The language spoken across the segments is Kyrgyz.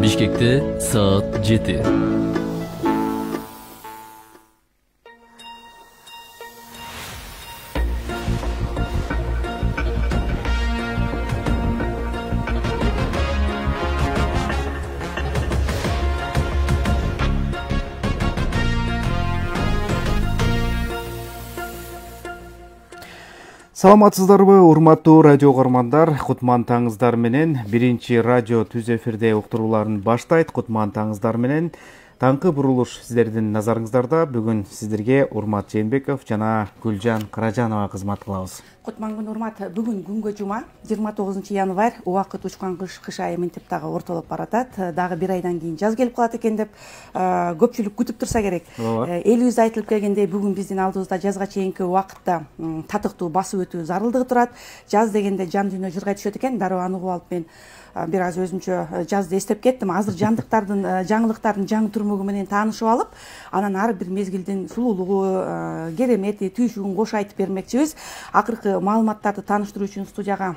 Bishkek'te saat 7. Саламатсыздарбы, урматтуу радио көрмандар, кутман таңыздар менен биринчи радио түз эфирде уктурууларын баштайт. Кутман таңыздар менен таңкы бурулуш сиздердин назарыңыздарда. Бүгүн сиздерге Урмат Жээнбеков жана Гүлжан Каражанова кызмат кылабыз. Кутман күн урмат, бүгүн күнгө жума 29 январь, убакыт учкан кыш айы мынтип дагы ортолоп баратат. Дагы бир айдан кийин жаз келип калат экен деп көпчүлүк күтүп турса керек. Элибиз айтылып келгендей, бүгүн биздин алдыбызда жазга чейинки убакытта татыктуу басып өтүү зарылдыгы турат. Жаз дегенде жан дүйнө жыргай түшөт экен. Дароо аны угуп алып мен бир аз өзүмчө жазды эстеп кеттим. Азыр жаңылыктардын жаңы турмугу менен таанышып алып, анан ар бир мезгилдин сулуулугу, керемети, түйшүгүн кош айтып бермекчибиз. Акыркы маалыматтарды тааныштыруу үчүн студияга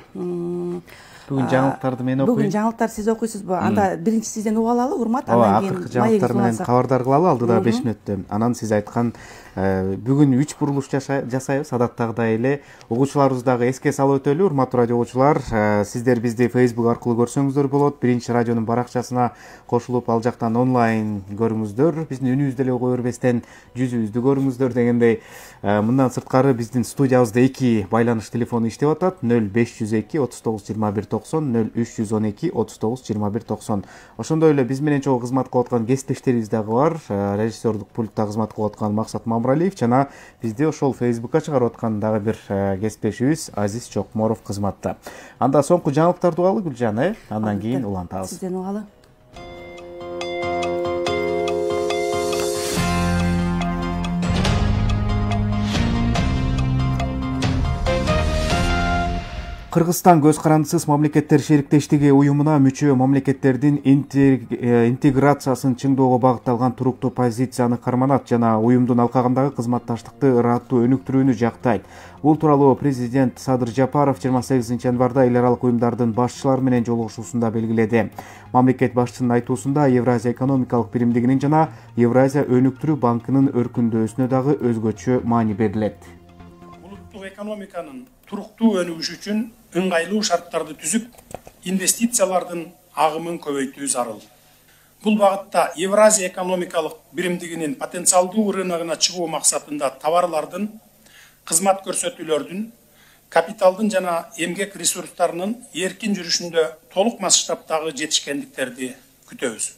Бүгүн жаңылыктарды мен окуйм. Бүгүн жаңылыктарды сиз окуйсузбу? Анда биринчи сизден угуп алалы, Урмат, анан кийин акыркы жаңылыктар менен кабардар кылалы алдыда 5 мүнөттө. Анан сиз айткан бүгүн 3 бурулуш жасайбыз. Адаттагыдай эле угуучуларыбыз дагы эске салып өтөлү. Урматтуу радио угуучулар, сиздер бизди Facebook аркылуу көрсөңүздөр болот. Биринчи радионун баракчасына кошулуп, ал жактан онлайн көрүңүздөр. Биздин үнүбүздү эле угуп бербестен жүзүбүздү көрүңүздөр дегендей. Мындан сырткары биздин студиябызда 2 байланыш телефону иштеп атат. 0502 39 21 90, 0312 39 21 90. Ошондой эле биз менен чогуу кызмат кылып аткан кесиптештерибиз дагы бар. Режиссердук пультта кызмат кылып аткан Максат Мамралиев жана бизди ошол Facebookка чыгарып аткан дагы бир кесиптешибиз Азиз Чокморов кызматта. Анда соңку жаңылыктарды угалы, Гүлжан, андан кийин улантабыз. Сизден угалы. Кыргызстан көз карандысыз мамлекеттер шериктештиги уюмуна мүчө мамлекеттердин интеграциясын чыңдоого багытталган туруктуу позицияны карманат жана уюмдун алкагындагы кызматташтыкты ыраттуу өнүктүрүүнү жактайт. Бул тууралуу президент Садыр Жапаров 28 январда эл аралык уюмдардын башчылары менен жолугушуусунда белгиледи. Мамлекет башчысынын айтуусунда Евразия экономикалык биримдигинин жана Евразия өнүктүрүү банкынын өркүндөшүнө дагы өзгөчө маани берилет. Улуттук экономиканын туруктуу өнүгүшү үчүн ыңгайлуу шарттарды түзүп, инвестициялардын агымын көбөйтүү зарыл. Бул багытта Евразия экономикалык биримдигинин потенциалдуу рыногуна чыгуу максатында товарлардын, кызмат көрсөтүүлөрдүн, капиталдын жана эмгек ресурстарынын эркин жүрүшүндө толук масштабтагы жетишкендиктерди күтөбүз.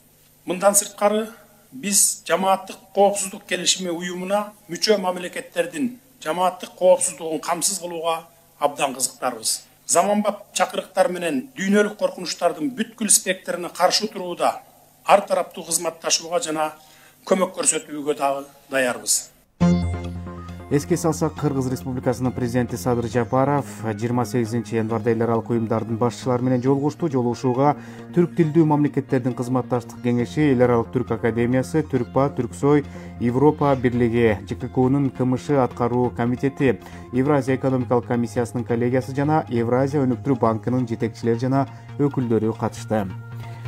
Мындан сырткары, биз жамааттык коопсуздук келишими уюмуна мүчө мамлекеттердин жамааттык коопсуздугун камсыз кылууга абдан кызыктарбыз. Заманбап чакырыктар менен дүйнөлүк коркунучтардын бүткүл спектрине каршы турууда ар тараптуу кызматташууга жана көмөк көрсөтүүгө дагы даярбыз. Эске салсак, Кыргыз Республикасынын президенти Садыр Жапаров 28 январда эл аралык уюмдардын башчылары менен жолугушту. Жолугушууга түрк тилдүү мамлекеттердин кызматташтык кеңеши, эл аралык түрк академиясы, Түркпа, Түрксой, Европа бирлиги, ЖККУнун КМШ аткаруу комитети, Евразия экономикалык комиссиясынын коллегиясы жана Евразия өнүктүрүү банкынын жетекчилери жана өкүлдөрү катышты.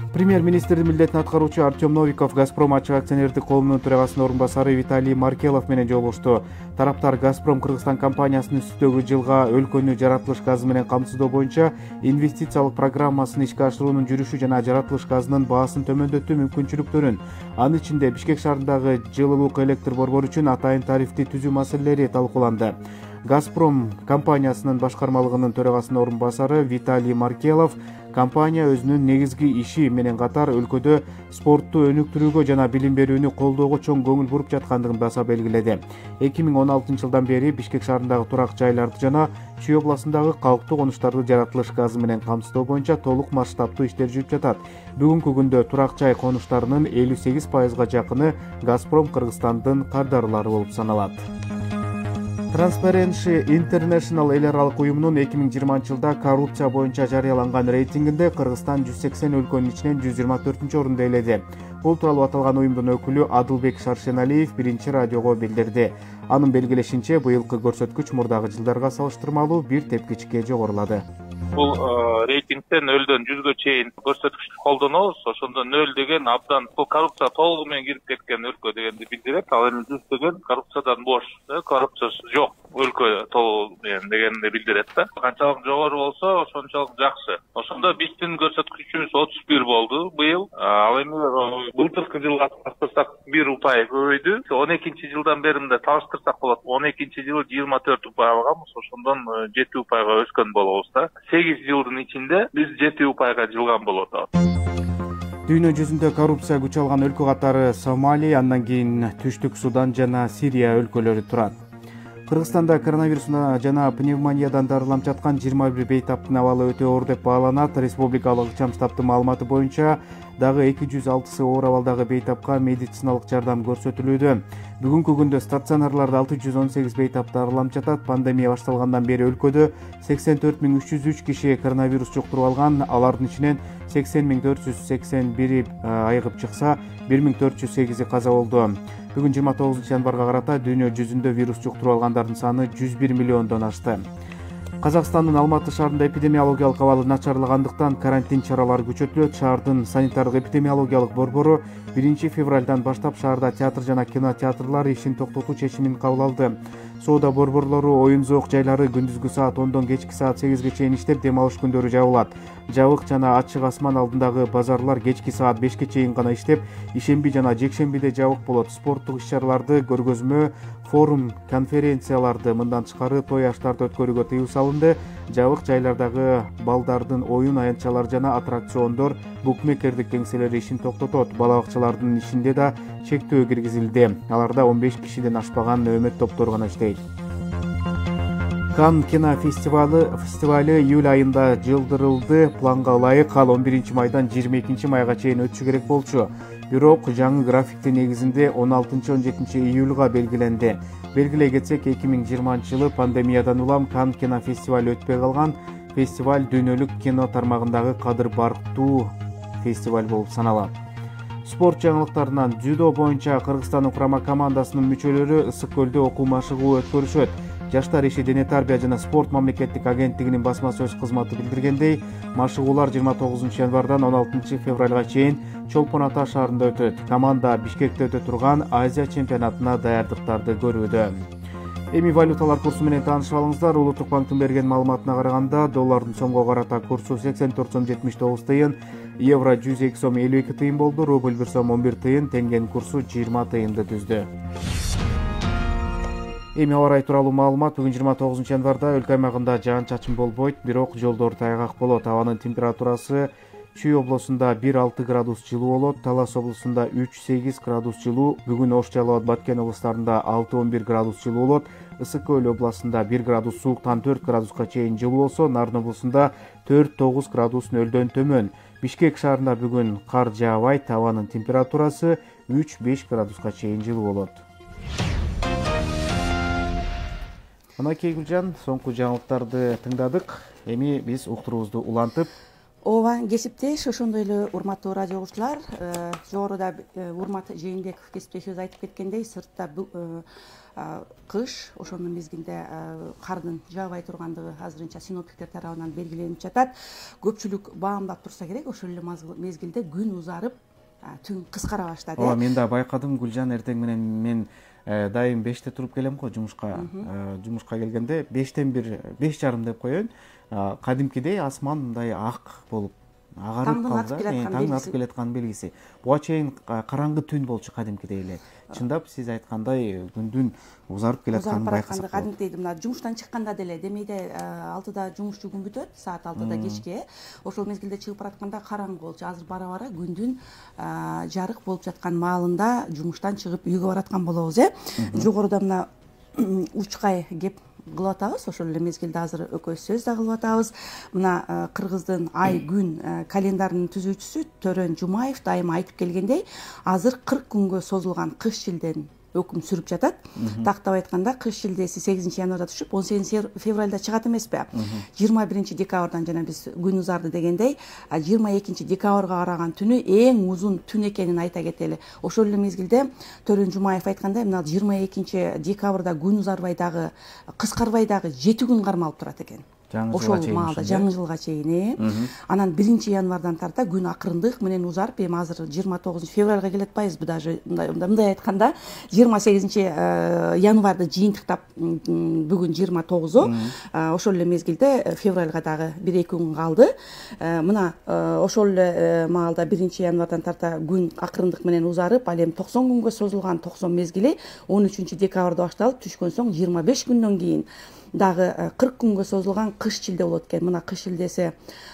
Премьер-министрдин милдетин аткаруучу Артем Новиков Газпром ачык акционердик коомунун төрагасынын орун басары Виталий Маркелов менен жолугушту. Тараптар Газпром Кыргызстан компаниясынын үстүдөгү жылга өлкөнү жаратылыш газы менен камсыздоо боюнча инвестициялык программасын ишке ашыруунун жүрүшү жана жаратылыш газынын баасын төмөндөтүү мүмкүнчүлүктөрүн, анын ичинде Бишкек шаарындагы жылуулук электр борбору үчүн атайын тарифти түзүү маселелери талкууланды. Газпром компаниясынын башкармалыгынын төрагасынын орун басары Виталий Маркелов компания өзүнүн негизги иши менен катар өлкөдө спортту өнүктүрүүгө жана билим берүүнү колдоого чоң көңүл буруп жаткандыгын баса белгиледи. 2016 жылдан бери Бишкек шаарындагы турак жайларды жана Чүй областындагы калктуу конуштарды жаратылыш газы менен камсыздоо боюнча толук масштабтуу иштер жүрүп жатат. Бүгүнкү күндө турак жай конуштарынын 58%га жакыны Газпром Кыргызстандын кардарлары болуп саналат. Transparency International эл аралык уюмунун 2020 жылда коррупция боюнча жарыяланган рейтингинде Кыргызстан 180 өлкөнүн ичинен 124-орунду ээледи. Бул тууралуу аталган уюмдун өкүлү Адылбек Шаршеналиев биринчи радиого билдирди. Анын белгилешинче, быйылкы көрсөткүч мурдагы жылдарга салыштырмалуу бир тепкичке жогорулады. Бул рейтингде 0-дөн 100гө чейин көрсөткүчтү колдонобуз. Ошондо 0 деген абдан бул коррупция толугу менен кирип кеткен өлкө дегенди билдирет. Ал эми 100 деген коррупциядан бош, коррупциясы жок өлкө толугу менен дегенди билдирет да. Канчалык жогору болсо, ошончолук жакшы. Ошондо биздин көрсөткүчүбүз 31 болду быйыл. Ал эми былтыркы жылга салыштырсак 1 упай көбөйдү. 12-жылдан бери мындай салыштырсак болот. 12-жылы 24 упай алганбыз. Ошондон 7 упайга өскөн болобуз да. 8 жылдын ичинде биз 7 упайга жылган болот. Дүйнө жүзүндө коррупция күч алган өлкө катары Сомали, андан кийин Түштүк Судан жана Сирия өлкөлөрү турат. Кыргызстанда коронавирусуна жана пневмониядан дарыланып жаткан 21 бейтаптын абалы өтө оор деп бааланат. Республикалык ыкчам штабтын маалыматы боюнча дагы 206сы оор абалдагы бейтапка медициналык жардам көрсөтүлүүдө. Бүгүнкү күндө стационарларда 618 бейтап дарыланып жатат. Пандемия башталгандан бери өлкөдө 84303 киши коронавирус жуктуруп алган. Алардын ичинен 80481 айыгып чыкса, 1408 каза болду. Бүгүн 29 январга карата дүйнө жүзүндө вирус жуктуруп алгандардын саны 101 миллиондон ашты. Казакстандын Алматы шаарында эпидемиологиялык абалы начарлагандыктан карантин чаралары күчөтүлөт. Шаардын санитардык эпидемиологиялык борбору 1 февралдан баштап шаарда театр жана кинотеатрлар ишин токтотуу чечимин кабыл алды. Соода борборлору, оюн зоок жайлары күндүзгү саат 10дон кечки саат 8ге чейин иштеп, дем алыш күндөрү жабылат. Жабык жана ачык асман алдындагы базарлар кечки саат 5ке чейин гана иштеп, ишемби жана жекшембиде жабык болот. Спорттук иш-чараларды, көргөзмө, форум, конференцияларды, мындан тышкары той аштарды өткөрүүгө тыюу салынды. Жабык жайлардагы балдардын оюн аянтчалары жана аттракциондор, букмекердик кеңселери ишин токтотот. Бала бакчалардын ишинде да чектөө киргизилди. Аларда 15 кишиден ашпаган нөөмөт топтор гана иштейт. Канн кинофестивалы июль айында жылдырылды. Планга ылайык ал 11 майдан 22 майга чейин өтүшү керек болчу. Бирок жаңы графиктин негизинде 16-17 июлга белгиленди. Белгилей кетсек, 2020 жылы пандемиядан улам Канн кинофестивалы өтпөй калган. Фестиваль дүйнөлүк кино тармагындагы кадыр барктуу фестиваль болуп саналат. Спорт жаңылыктарынан дзюдо боюнча Кыргызстандын курама командасынын мүчөлөрү Ысык көлдө окуу машыгуу өткөрүшөт. Жаштар иши дене тарбия жана спорт мамлекеттик агенттигинин басма сөз кызматы билдиргендей, машыгуулар 29 январдан 16 февралга чейин Чолпон Ата шаарында өтөт. Команда Бишкекте өтө турган Азия чемпионатына даярдыктарды көрүүдө. Эми валюталар курсу менен таанышып алыңыздар. Улуттук банктын берген маалыматына караганда, доллардын сомго карата курсу 84,79 тыйын, евро 102 сом 52 тыйын болду, рубль 1 сом 11 тыйын, теңгенин курсу 20 тыйынды түздү. Эми аба ырайы тууралуу маалымат. Бүгүн 29 январда өлкө аймагында жаан-чачын болбойт, бирок жолдор тайгак болот. Абанын температурасы Чүй облусунда 1-6 градус жылуу болот, Талас облусунда 3-8 градус жылуу, бүгүн Ош Жалал Абад Баткен облустарында 6-11 градус жылуу болот, Ысык көл областында 1 градус сууктан 4 градуска чейин жылуу болсо, Нарын облусунда 4-9 градус нөлдөн төмөн. Бишкек шаарында бүгүн кар жаабайт, абанын температурасы 3-5 градуска чейин жылуу болот. Мынакей Гүлжан, соңку жаңылыктарды тыңдадык. Эми биз уктуруубузду улантып, ооба, кесиптеш, ошондой эле урматтуу радио угуучулар, жогоруда Урмат Жээнбеков кесиптешибиз айтып кеткендей, сыртта кыш, ошонун мезгилинде кардын жаабай тургандыгы азырынча синоптиктер тарабынан белгиленип жатат. Көпчүлүк баамдап турса керек, ошол эле мезгилде күн узарып, түн кыскара баштады. Ооба, мен да байкадым, Гүлжан. Эртең менен мен дайым 5те туруп келем го жумушка. Жумушка келгенде 5тен 5:30 деп коеюн. Кадимкидей асман мындай ак болуп агарып калды. Таң атып келаткан белгиси. Буга чейин караңгы түн болчу кадимкидей эле. Чындап сиз айткандай күндүн узарып келатканын байкасак. Кадимкидей мына жумуштан чыкканда деле демейде 6да жумушчу күн бүтөт, саат 6да кечке. Ошол мезгилде чыгып баратканда караңгы болчу. Азыр бара-бара күндүн жарык болуп жаткан маалында жумуштан чыгып үйгө бараткан болобуз, Жогоруда мына учкай кеп кылып атабыз, ошол эле мезгилде азыр экөөбүз сөз да кылып атабыз. Мына Кыргыздын ай күн календарынын түзүүчүсү Төрөн Жумаев дайыма айтып келгендей, азыр 40 күнгө созулган кыш жылден өкүм сүрүп жатат. Тактап айтканда кыш жылдеси 8 январда түшүп, 18 февралда чыгат эмеспи? 21 декабрдан жана биз күн узарды дегендей, 22 декабрга караган түнү эң узун түн экенин айта кетели. Ошол эле мезгилде Төрөн Жумаев айткандай, мына 22 декабрда күн узарбай дагы, кыскарбай дагы 7 күн кармалып турат экен. ошол маалда жаңы жылга чейин. Анан 1-январдан тарта күн акырындык менен узарып, эми азыр 29 февралга келе атпайбызбы, даже мындай айтканда 28 январды жыйынтыктап бүгүн 29-у. Ошол эле мезгилде февралга дагы 1-2 күн калды. Мына ошол эле маалда 1-январдан тарта күн акырындык менен узарып, ал эми 90 күнгө созулган 90 мезгили 13 декабрда башталып, түшкөн соң 25 күндөн кийин дагы 40 күнгө созулган кыш шилде болот экен. Мына кыш шилдеси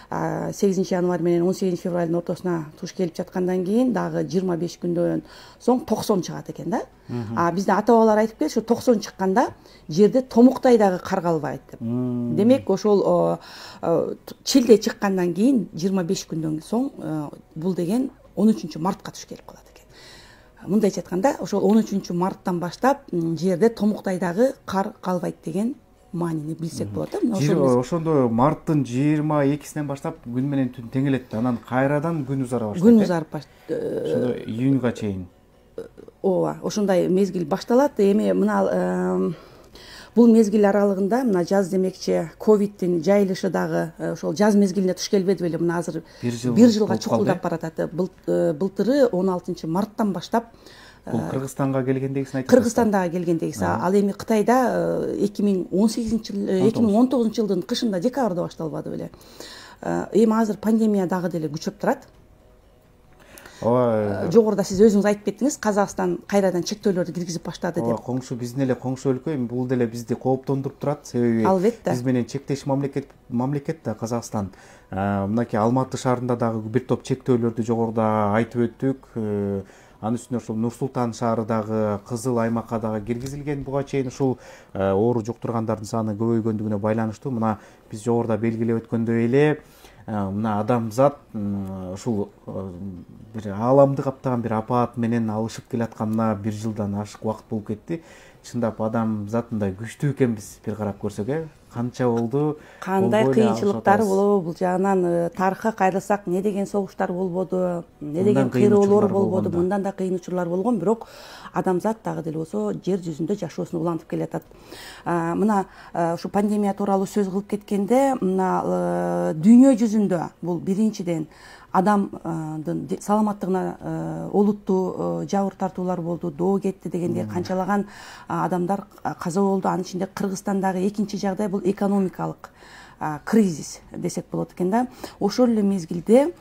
8 январь менен 18 февралдын ортосуна туш келип жаткандан кийин дагы 25 күндөн соң 90 чыгат экен да. Бизде ата бабалар айтып келди, ошо 90 чыкканда жерде томуктай дагы кар калбайт деп. Демек ошол шилде чыккандан кийин 25 күндөн соң бул деген 13 мартка туш келип калат экен. Мындайча айтканда, ошол 13 марттан баштап жерде томуктай дагы кар калбайт деген маанини билсек болот да. Ошондо марттын 22-синен баштап күн менен түн теңелет. Анан кайрадан күн узара баштайт. Күн узарып ошондо июньга чейин. Ооба, ошондой мезгил башталат. Эми мына бул мезгил аралыгында мына жаз демекчи ковидтин жайылышы дагы ошол жаз мезгилине туш келбеди беле. Мына азыр 1 жылга чукулдап баратат. Былтыры 16 марттан баштап Бул Кыргызстанга келгендегисин айтып. Кыргызстандагы келгендегиси. Ал эми Кытайда 2019 жылдын кышында декабрда башталбады беле. Эми азыр пандемия дагы деле күчөп турат. Жогоруда сиз өзүңүз айтып кеттиңиз, Казакстан кайрадан чектөөлөрдү киргизип баштады деп. Коңшу биздин эле коңшу өлкө, бул деле бизди кооптондуруп турат. Себеби биз менен чектеш мамлекет да Казакстан. Мынакей Алматы шаарында дагы бир топ чектөөлөрдү жогоруда айтып өттүк. Анын үстүнө ошол Нур-Султан шаары дагы кызыл аймакка дагы киргизилген. Буга чейин ушул оору жуктургандардын саны көбөйгөндүгүнө байланыштуу. Мына биз жогоруда белгилеп өткөндөй эле, мына адамзат ушул бир ааламды каптаган бир апаат менен алышып келатканына 1 жылдан ашык убакыт болуп кетти. Чындап адамзат мындай күчтүү экенбиз бир карап көрсөк, канча болду, кандай кыйынчылыктар болобу, бул жагынан тарыхка кайрылсак, эмне деген согуштар болбоду, эмне деген кыйроолор болбоду, мындан да кыйын учурлар болгон, бирок адамзат дагы деле болсо жер жүзүндө жашоосун улантып келатат. Мына ушу пандемия тууралуу сөз кылып кеткенде, мына дүйнө жүзүндө бул биринчиден адамдын саламаттыгына олуттуу жабыр тартуулар болду, доо кетти дегенде канчалаган адамдар каза болду. Анын ичинде Кыргызстандагы экинчи жагдай бул экономикалык кризис десек болот экен да. Ошол эле мезгилде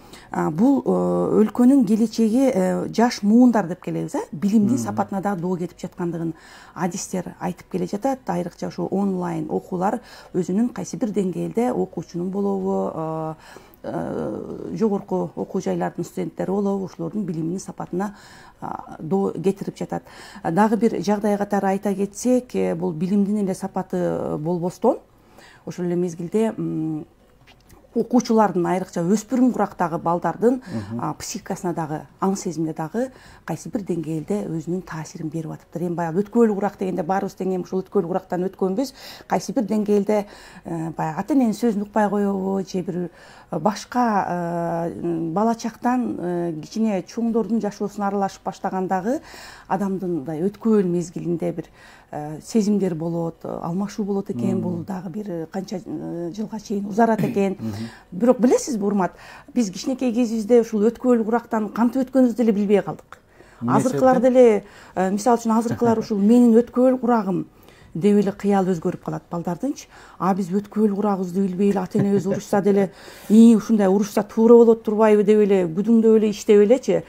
бул өлкөнүн келечеги жаш муундар деп келебиз, билимдин сапатына дагы доо кетип жаткандыгын адистер айтып келе жатат. Айрыкча ошо онлайн окуулар өзүнүн кайсы бир деңгээлде окуучунун болобу, жогорку окуу жайлардын студенттери болобу, ошолордун билиминин сапатына доо кетирип жатат. Дагы бир жагдай катары айта кетсек, бул билимдин эле сапаты болбостон, ошол эле мезгилде окуучулардын, айрыкча өспүрүм курактагы балдардын психикасына дагы, аң сезимине дагы кайсы бир деңгээлде өзүнүн таасирин берип атыптыр. Эми баягы өткөөлүү курак дегенде баарыбыз тең ошол өткөөлүү курактан өткөнбүз. Кайсы бир деңгээлде баягы ата эненин сөзүн укпай коебу, же бир башка бала чактан кичине чоңдордун жашоосуна аралашып баштагандагы адамдын мындай өткөөл мезгилинде бир сезимдер болот, алмашуу болот экен. Бул дагы бир канча жылга чейин узарат экен. Бирок билесизби, урмат, биз кичинекей кезибизде ушул өткөөлүү курактан кантип өткөнүбүздү деле билбей калдык. Азыркылар деле, мисалы үчүн азыркылар ушул менин өткөөлүү курагым деп эле кыял өзгөрүп калат балдардынчы. Биз өткөөлүү курагыбызды билбей эле ата энебиз урушса деле, ушундай урушса туура болот турбайбы деп эле күдүңдөп эле иштеп элечи.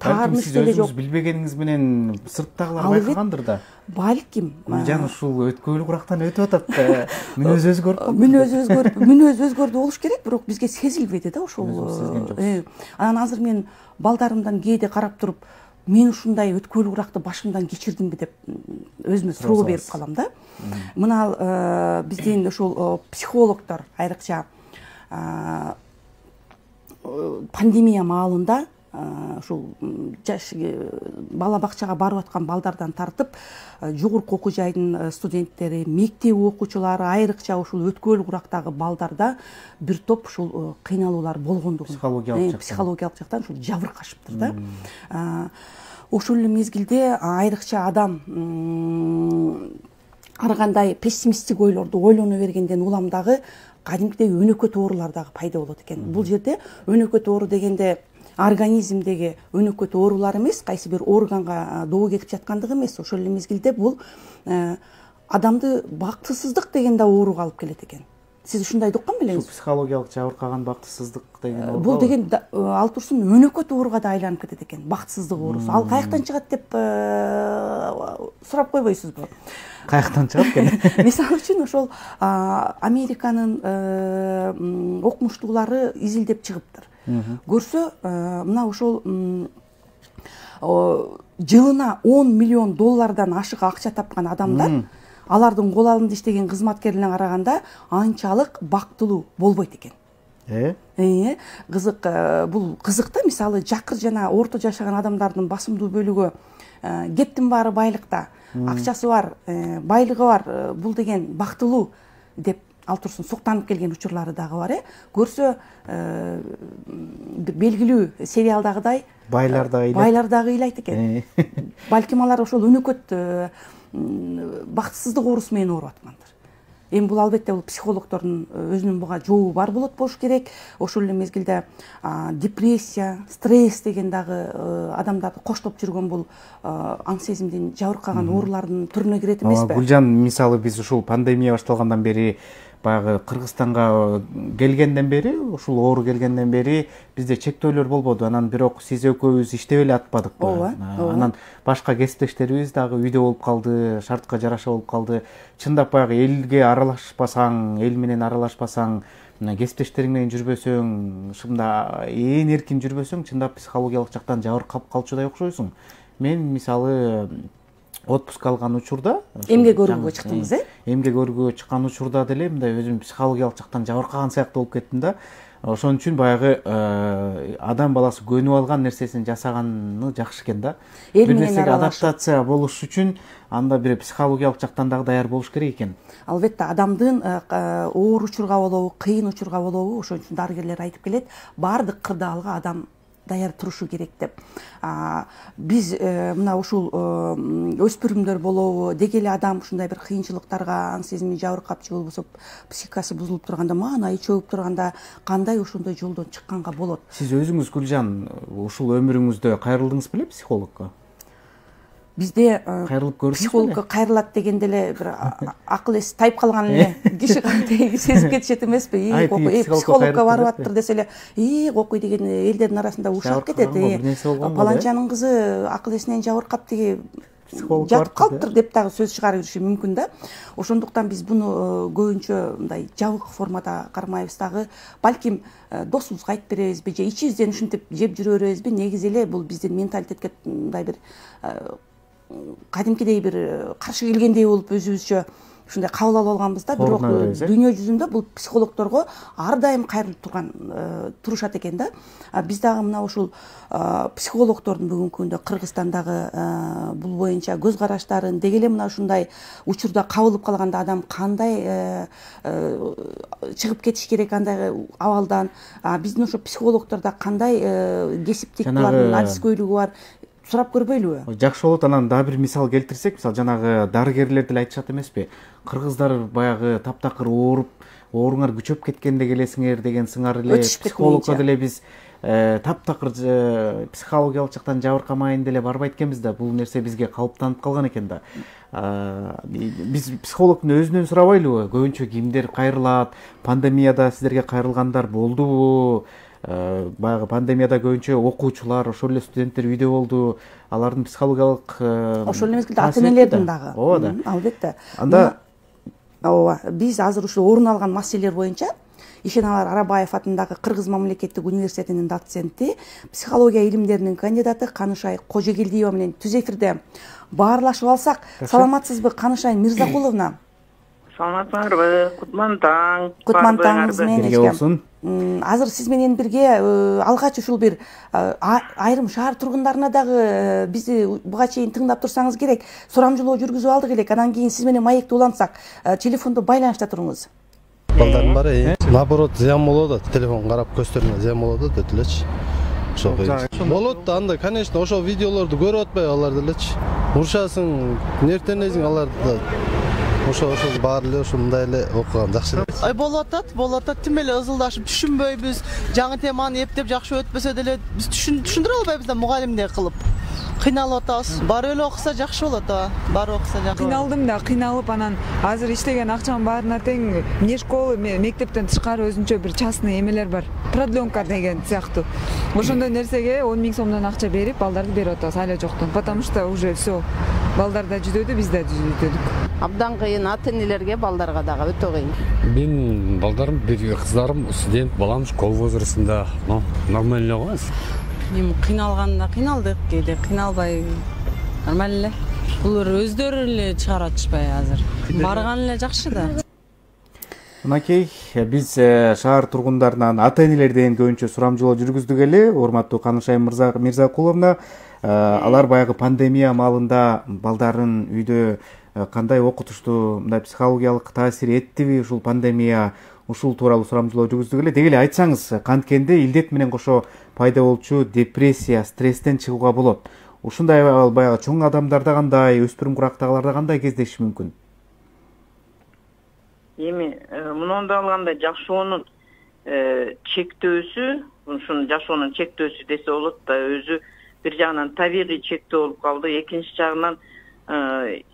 Таарыныч деле жок. Сиз билбегениңиз менен сырттагылар байкагандыр да. Балким. Жана ушул өткөөлүү курактан өтүп атат. Мүнөзү өзгөрүп, мүнөзү өзгөрдү болуш керек, бирок бизге сезилбеди да ошол. Анан азыр мен балдарымдан кээде карап туруп, мен ушундай өткөөлүү куракты башымдан кечирдимби деп өзүмө суроо берип калам да. Мына биздин ошол психологдор, айрыкча пандемия маалында ушул жаш бала бакчага барып аткан балдардан тартып, жогорку окуу жайдын студенттери, мектеп окуучулары, айрыкча ушул өткөөлүү курактагы балдарда бир топ ушул кыйналуулар болгондугун, психологиялык жактан ушул жабыркашыптыр да. Ошол эле мезгилде айрыкча адам ар кандай пессимисттик ойлорду ойлоно бергенден улам дагы кадимкидеги өнөкөт оорулар дагы пайда болот экен. Бул жерде өнөкөт оору дегенде организмдеги өнөкөт оорулар эмес, кайсы бир органга доо кетип жаткандыгы эмес, ошол эле мезгилде бул адамды бактысыздык деген да ооруга алып келет экен. Сиз ушундайды уккан белеңиз? Психологиялык жабыркаган бактысыздык деген. Бул деген ал турсун өнөкөт ооруга да айланып кетет экен, бактысыздык оорусу. Ал каяктан чыгат деп сурап койбойсузбу? Каяктан чыгат экен? Мисалы үчүн ошол Американын окумуштуулары изилдеп чыгыптыр. Көрсө, мына ошол жылына 10 миллион доллардан ашык акча тапкан адамдар алардын кол алында иштеген кызматкерлерine караганда анчалык бактылуу болбойт экен. Кызык, бул кызык да. Мисалы жакыр жана орто жашаган адамдардын басымдуу бөлүгү кептин баары байлыкта, акчасы бар, байлыгы бар, бул деген бактылуу деп ал турсун суктанып келген учурлары дагы бар. Көрсө, белгилүү сериалдагыдай байлар дагы ыйлайт экен. Балким алар ошол өнөкөт бактысыздык оорусу менен ооруп аткандыр. Эми бул албетте бул психологдордун өзүнүн буга жообу бар болуш керек. Ошол эле мезгилде депрессия, стресс деген дагы адамдарды коштоп жүргөн бул аң сезимдин жабыркаган оорулардын түрүнө кирет эмеспи? Гүлжан, мисалы биз ушул пандемия башталгандан бери, баягы Кыргызстанга келгенден бери, ушул оору келгенден бери бизде чектөөлөр болбоду. Анан бирок сиз экөөбүз иштеп эле атпадыкпы? Анан башка кесиптештерибиз дагы үйдө болуп калды, шартка жараша болуп калды. Чындап баягы элге аралашпасаң, эл менен аралашпасаң, кесиптештериң менен жүрбөсөң, ушунда ээн эркин жүрбөсөң, чындап психологиялык жактан жабыркап калчудай окшойсуң. Мен мисалы отпуск алган учурда, эмгек өргүүгө чыктыңыз, эмгек өргүүгө чыккан учурда деле мындай өзүм психологиялык жактан жабыркаган сыяктуу болуп кеттим да. Ошон үчүн баягы адам баласы көнүп алган нерсесин жасаганы жакшы экен да. Бир нерсеге адаптация болуш үчүн анда бир психологиялык жактан дагы даяр болуш керек экен. Албетте адамдын оор учурга болобу, кыйын учурга болобу, ошон үчүн дарыгерлер айтып келет, баардык кырдаалга адам даяр турушу керек деп. Биз мына ушул өспүрүмдөр болобу, деги эле адам ушундай бир кыйынчылыктарга аң сезими жабыркап же болбосо психикасы бузулуп турганда, маанайы чөгүп турганда кандай ошондой жолдон чыкканга болот? Сиз өзүңүз, Гүлжан, ушул өмүрүңүздө кайрылдыңыз беле психологко? Бизде кайрылып көрдүңүз психологко кайрылат дегенде эле бир акыл эси тайып калган эле киши кантип сезип кетишет эмеспи? Психологко барып аттыр десе эле, кокуй деген элдердин арасында ушап кетет. Паланчанын кызы акыл эсинен жабыркап тиги жатып калыптыр деп дагы сөз чыгарып жүрүшү мүмкүн да. Ошондуктан биз буну көбүнчө мындай жабык формада кармайбыз дагы. Балким досубузга айтып беребизби же ичибизден ушинтип жеп жүрө беребизби? Негизи эле бул биздин менталитетке мындай бир кадимкидей бир каршы келгендей болуп өзүбүзчө ушундай кабыл алып алганбыз да. Бирок дүйнө жүзүндө бул психологдорго ар дайым кайрылып турушат экен да. Биз дагы мына ушул психологдордун бүгүнкү күндө Кыргызстандагы бул боюнча көз караштарын, деги эле мына ушундай учурда кабылып калганда адам кандай чыгып кетиш керек андай абалдан, биздин ошо психологдордо кандай кесиптик булардын адискөйлүгү бар, сурап көрбөйлүбү? Жакшы болот. Анан дагы бир мисал келтирсек, мисалы жанагы дарыгерлер деле айтышат эмеспи? Кыргыздар баягы таптакыр ооруп, ооруңар күчөп кеткенде келесиңер деген сыңар эле психологко деле биз таптакыр психологиялык жактан жабыркамайын деле барбайт экенбиз да. Бул нерсе бизге калыптанып калган экен да. Биз психологдун өзүнөн сурабайлыбы? Көбүнчө кимдер кайрылат? Пандемияда сиздерге кайрылгандар болдубу? Баягы пандемияда көбүнчө окуучулар, ошол эле студенттер үйдө болду. Алардын психологиялык ошол эле мезгилде ата энелердин дагы. Ооба да. Албетте. Анда биз азыр ушул орун алган маселелер боюнча Ишеналар Арабаев атындагы Кыргыз мамлекеттик университетинин доценти, психология илимдеринин кандидаты Канышай Кожегелдиева менен түз эфирде баарлашып алсак. Саламатсызбы, Канышай Мирзакуловна? Саламатсыңарбы? Кутман таң. Кутман таңыңыз менен эчкем. Азыр сиз менен бирге алгач ушул бир айрым шаар тургундарына дагы бизди буга чейин тыңдап турсаңыз керек, сурамжылоо жүргүзүп алдык элек. Анан кийин сиз менен маекти улантсак, телефондо байланышта туруңуз. Балдардын баары наоборот зыян болот, телефон карап көздөрүнө зыян болот деп элечи. Ошол болот да, анда конечно ошол видеолорду көрүп атпайбы алар делечи. Урушасың, нервтенесиң аларды. ошол баары эле ушундай эле окуган жакшы. Болуп атат, тим эле ызылдашып түшүнбөйбүз. Жаңы теманы эптеп жакшы өтпөсө деле биз түшүндүрө албайбыз да мугалимдей кылып. Кыйналып атабыз. Баары эле окуса жакшы болот да. Баары окуса жакшы. Кыйналдым да, кыйналып анан азыр иштеген акчанын баарына тең мне школы, мектептен тышкары өзүнчө бир частный эмелер бар. Продленка деген сыяктуу. Ошондой нерсеге 10 000 сомдон акча берип, балдарды берип атабыз айла жоктон. Потому что уже всё. Балдар да жүдөдү, биз да жүдөдүк. Абдан кыйын, ата-энелерге, балдарга дагы өтө кыйын. Мен балдарым, бир кыздарым студент, балам школ возрастында, нормально го. Мен кыйналганда кыйналдык, кээде кыйналбай нормально эле. Булар өздөрү эле чыгарып атышпайбы азыр. Барган эле жакшы да. Мынакей биз шаар тургундарынан ата-энелерден көбүнчө сурамжылоо жүргүздүк эле. Урматтуу Канышай Мырзакуловна, алар баягы пандемия маалында балдарын үйдө кандай окутушту, мындай психологиялык таасир эттиби ушул пандемия, ушул тууралуу сурамжылоо жүргүздүк эле. Деги эле айтсаңыз, канткенде илдет менен кошо пайда болчу депрессия, стресстен чыгууга болот. Ушундай баягы чоң адамдарда кандай, өспүрүм курактагыларда кандай кездеши мүмкүн? Эми мындай алганда жашоонун чектөөсү, ушунун жашоонун чектөөсү десе болот да, өзү бир жагынан табигый чектөө болуп калды, экинчи жагынан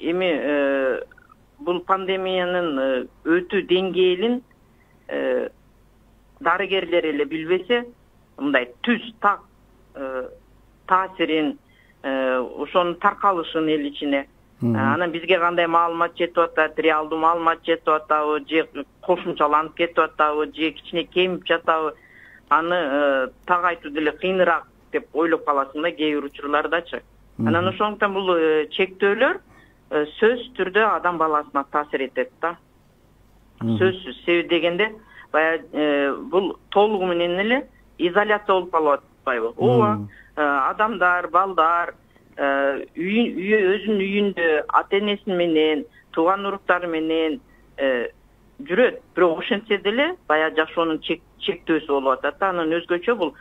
эми бул пандемиянын өтүү деңгээлин дарыгерлер эле билбесе, мындай түз так таасирин, ошонун таркалышын эл ичине, анан бизге кандай маалымат жетип атат, реалдуу маалымат жетип атабы, же кошумчаланып кетип атабы, же кичине кемип жатабы, аны так айтуу деле кыйыныраак деп ойлоп каласың да кээ бир учурлардачы. Анан ошондуктан бул чектөөлөр сөзсүз түрдө адам баласына таасир этет да. Сөзсүз. Себеби дегенде баягы бул толугу менен эле изоляция болуп калып атпайбы? Ооба, адамдар, балдар өзүнүн үйүндө ата-энеси менен, тууган уруктары менен жүрөт. Бирок ошентсе деле баягы жашоонун чектөөсү болуп атат. Анан өзгөчө бул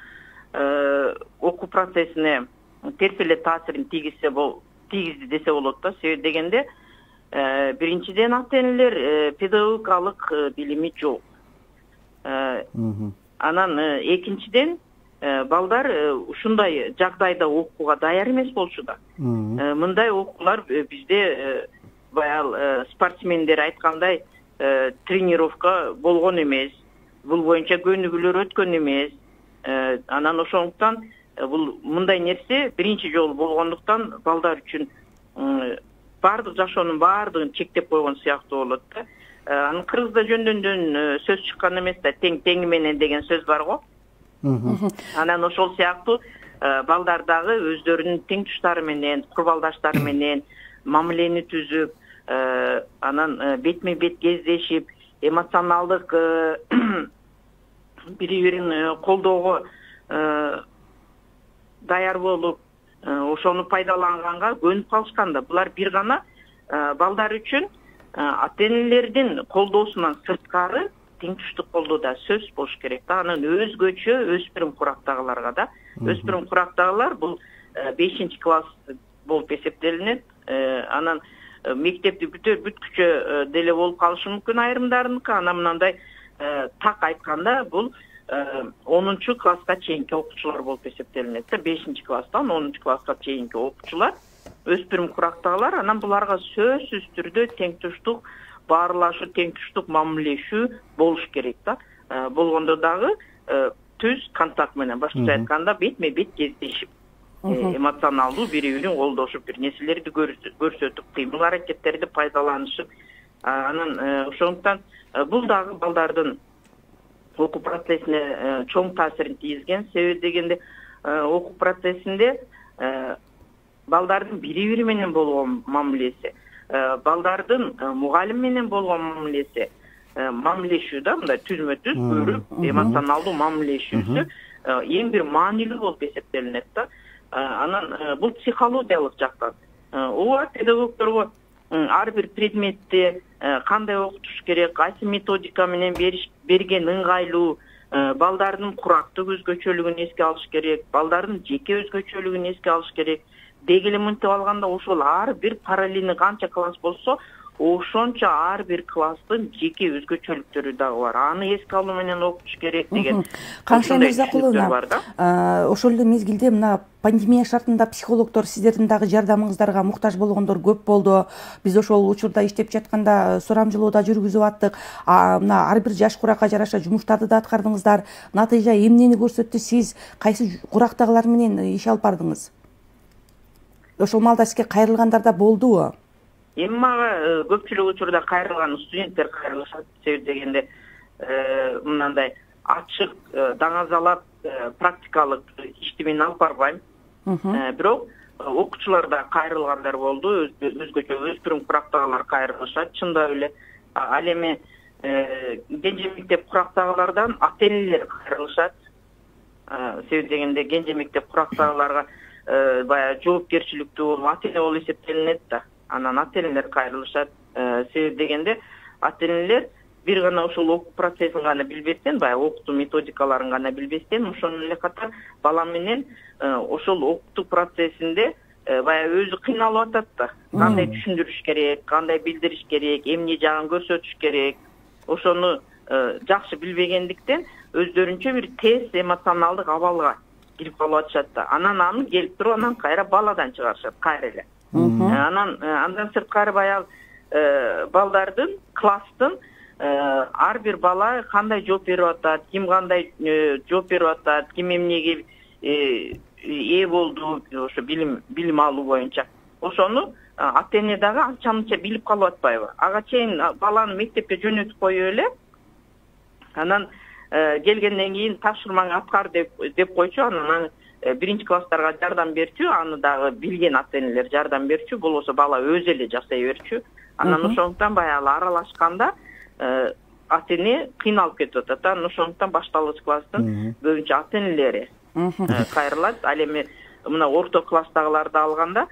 окуу процессине терс эле таасирин тийгизди десе болот да. Себеби дегенде биринчиден ата-энелер педагогикалык билими жок. Анан экинчиден балдар ушундай жагдайда окууга даяр эмес болчу да. Мындай окуулар бизде баягы спортсмендер айткандай тренировка болгон эмес, бул боюнча көнүгүүлөр өткөн эмес. Анан ошондуктан бул мындай нерсе биринчи жолу болгондуктан балдар үчүн баардык жашоонун баардыгын чектеп койгон сыяктуу болот да. Анын кыргызда жөндөн сөз чыккан эмес да, тең теңи менен деген сөз бар го. Анан ошол сыяктуу балдар дагы өздөрүнүн теңтуштары менен, курбалдаштары менен мамилени түзүп, анан бетме бет кездешип, эмоционалдык бири-бирин колдоого даяр болуп, ошону пайдаланганга көнүп калышкан да. Булар бир гана балдар үчүн ата-энелердин колдоосунан сырткары теңтуштук колдоо да сөз болуш керек да. Анан өзгөчө өспүрүм курактагыларга да. Өспүрүм курактагылар бул 5-класс болуп эсептелинет. Анан мектепти бүткүчө деле болуп калышы мүмкүн айрымдарыныкы. Анан мындай так айтканда бул 10-класска чейинки окуучулар болуп эсептелинет. 5-класстан 10-класска чейинки окуучулар, өспүрүм курактагылар, анан буларга сөзсүз түрдө теңтуштук баарлашуу, теңтуштук мамилешүү болуш керек да. Болгондо дагы түз контакт менен, башкача айтканда бетме бет кездешип, эмоционалдуу бири-бирин колдошуп, бир нерселерди көрсөтүп, кыймыл аракеттерди пайдаланышып, анан ошондуктан бул дагы балдардын окуу процессине чоң таасирин тийгизген. Себеби дегенде окуу процессинде балдардын бири-бири менен болгон мамилеси, балдардын мугалим менен болгон мамилеси, мамилешүү да, мындай түзмө-түз көрүп, эмоционалдуу мамилешүүсү эң бир маанилүү болуп эсептелинет да. Анан бул психологиялык жактан. Ооба, педагогдорго ар бир предметти кандай окутуш керек, кайсы методика менен берген ыңгайлуу, балдардын курактык өзгөчөлүгүн эске алыш керек, балдардын жеке өзгөчөлүгүн эске алыш керек. Деги эле мынтип алганда ошол ар бир параллельный канча класс болсо, ошончо ар бир класстын жеке өзгөчөлүктөрү дагы бар. Аны эске алуу менен окутуш керек деген Канышай Мырзакуловна, ошол эле мезгилде мына пандемия шартында психологдор сиздердин дагы жардамыңыздарга муктаж болгондор көп болду. Биз ошол учурда иштеп жатканда сурамжылоо да жүргүзүп аттык. Мына ар бир жаш куракка жараша жумуштарды да аткардыңыздар. Натыйжа эмнени көрсөттү? Сиз кайсы курактагылар менен иш алып бардыңыз? Ошол маалда сизге кайрылгандар да болдубу? Эми мага көпчүлүк учурда кайрылган студенттер кайрылышат. Себеби дегенде мындай ачык, даңазалап практикалык ишти мен алып барбайм. Бирок окуучулар да кайрылгандар болду. Өзгөчө өспүрүм курактагылар кайрылышат. Чындап эле ал эми кенже мектеп курактагылардан ата-энелер кайрылышат. Себеби дегенде кенже мектеп курактагыларга баягы жоопкерчиликтүү болуп ата-эне болуп эсептелинет да. Анан ата-энелер кайрылышат. Себеби дегенде ата-энелер бир гана ошол окуу процессин гана билбестен, баягы окутуу методикаларын гана билбестен, ошону эле катар бала менен ошол окутуу процессинде баягы өзү кыйналып атат да. Кандай түшүндүрүш керек, кандай билдириш керек, эмне жагын көрсөтүш керек. Ошону жакшы билбегендиктен өздөрүнчө бир тез эмоционалдык абалга кирип калып атышат да. Анан аны келип туруп анан кайра баладан чыгарышат кайра эле. Андан сырткары баягы балдардын, класстын ар бир бала кандай жооп берип атат, ким кандай жооп берип атат, ким эмнеге ээ болду, ошо билим алуу боюнча. Ошону ата-эне дагы анча мынча билип калып атпайбы? Ага чейин баланы мектепке жөнөтүп коюп эле, анан келгенден кийин тапшырмаңды аткар деп койчу, анан биринчи класстарга жардам берчү, аны дагы билген ата-энелер жардам берчү, болбосо бала өзү эле жасай берчү. Анан ошондуктан баягы аралашканда ата-эне кыйналып кетип атат. Анан ошондуктан башталгыч класстын көбүнчө ата-энелери кайрылат. Ал эми мына орто класстагыларды алганда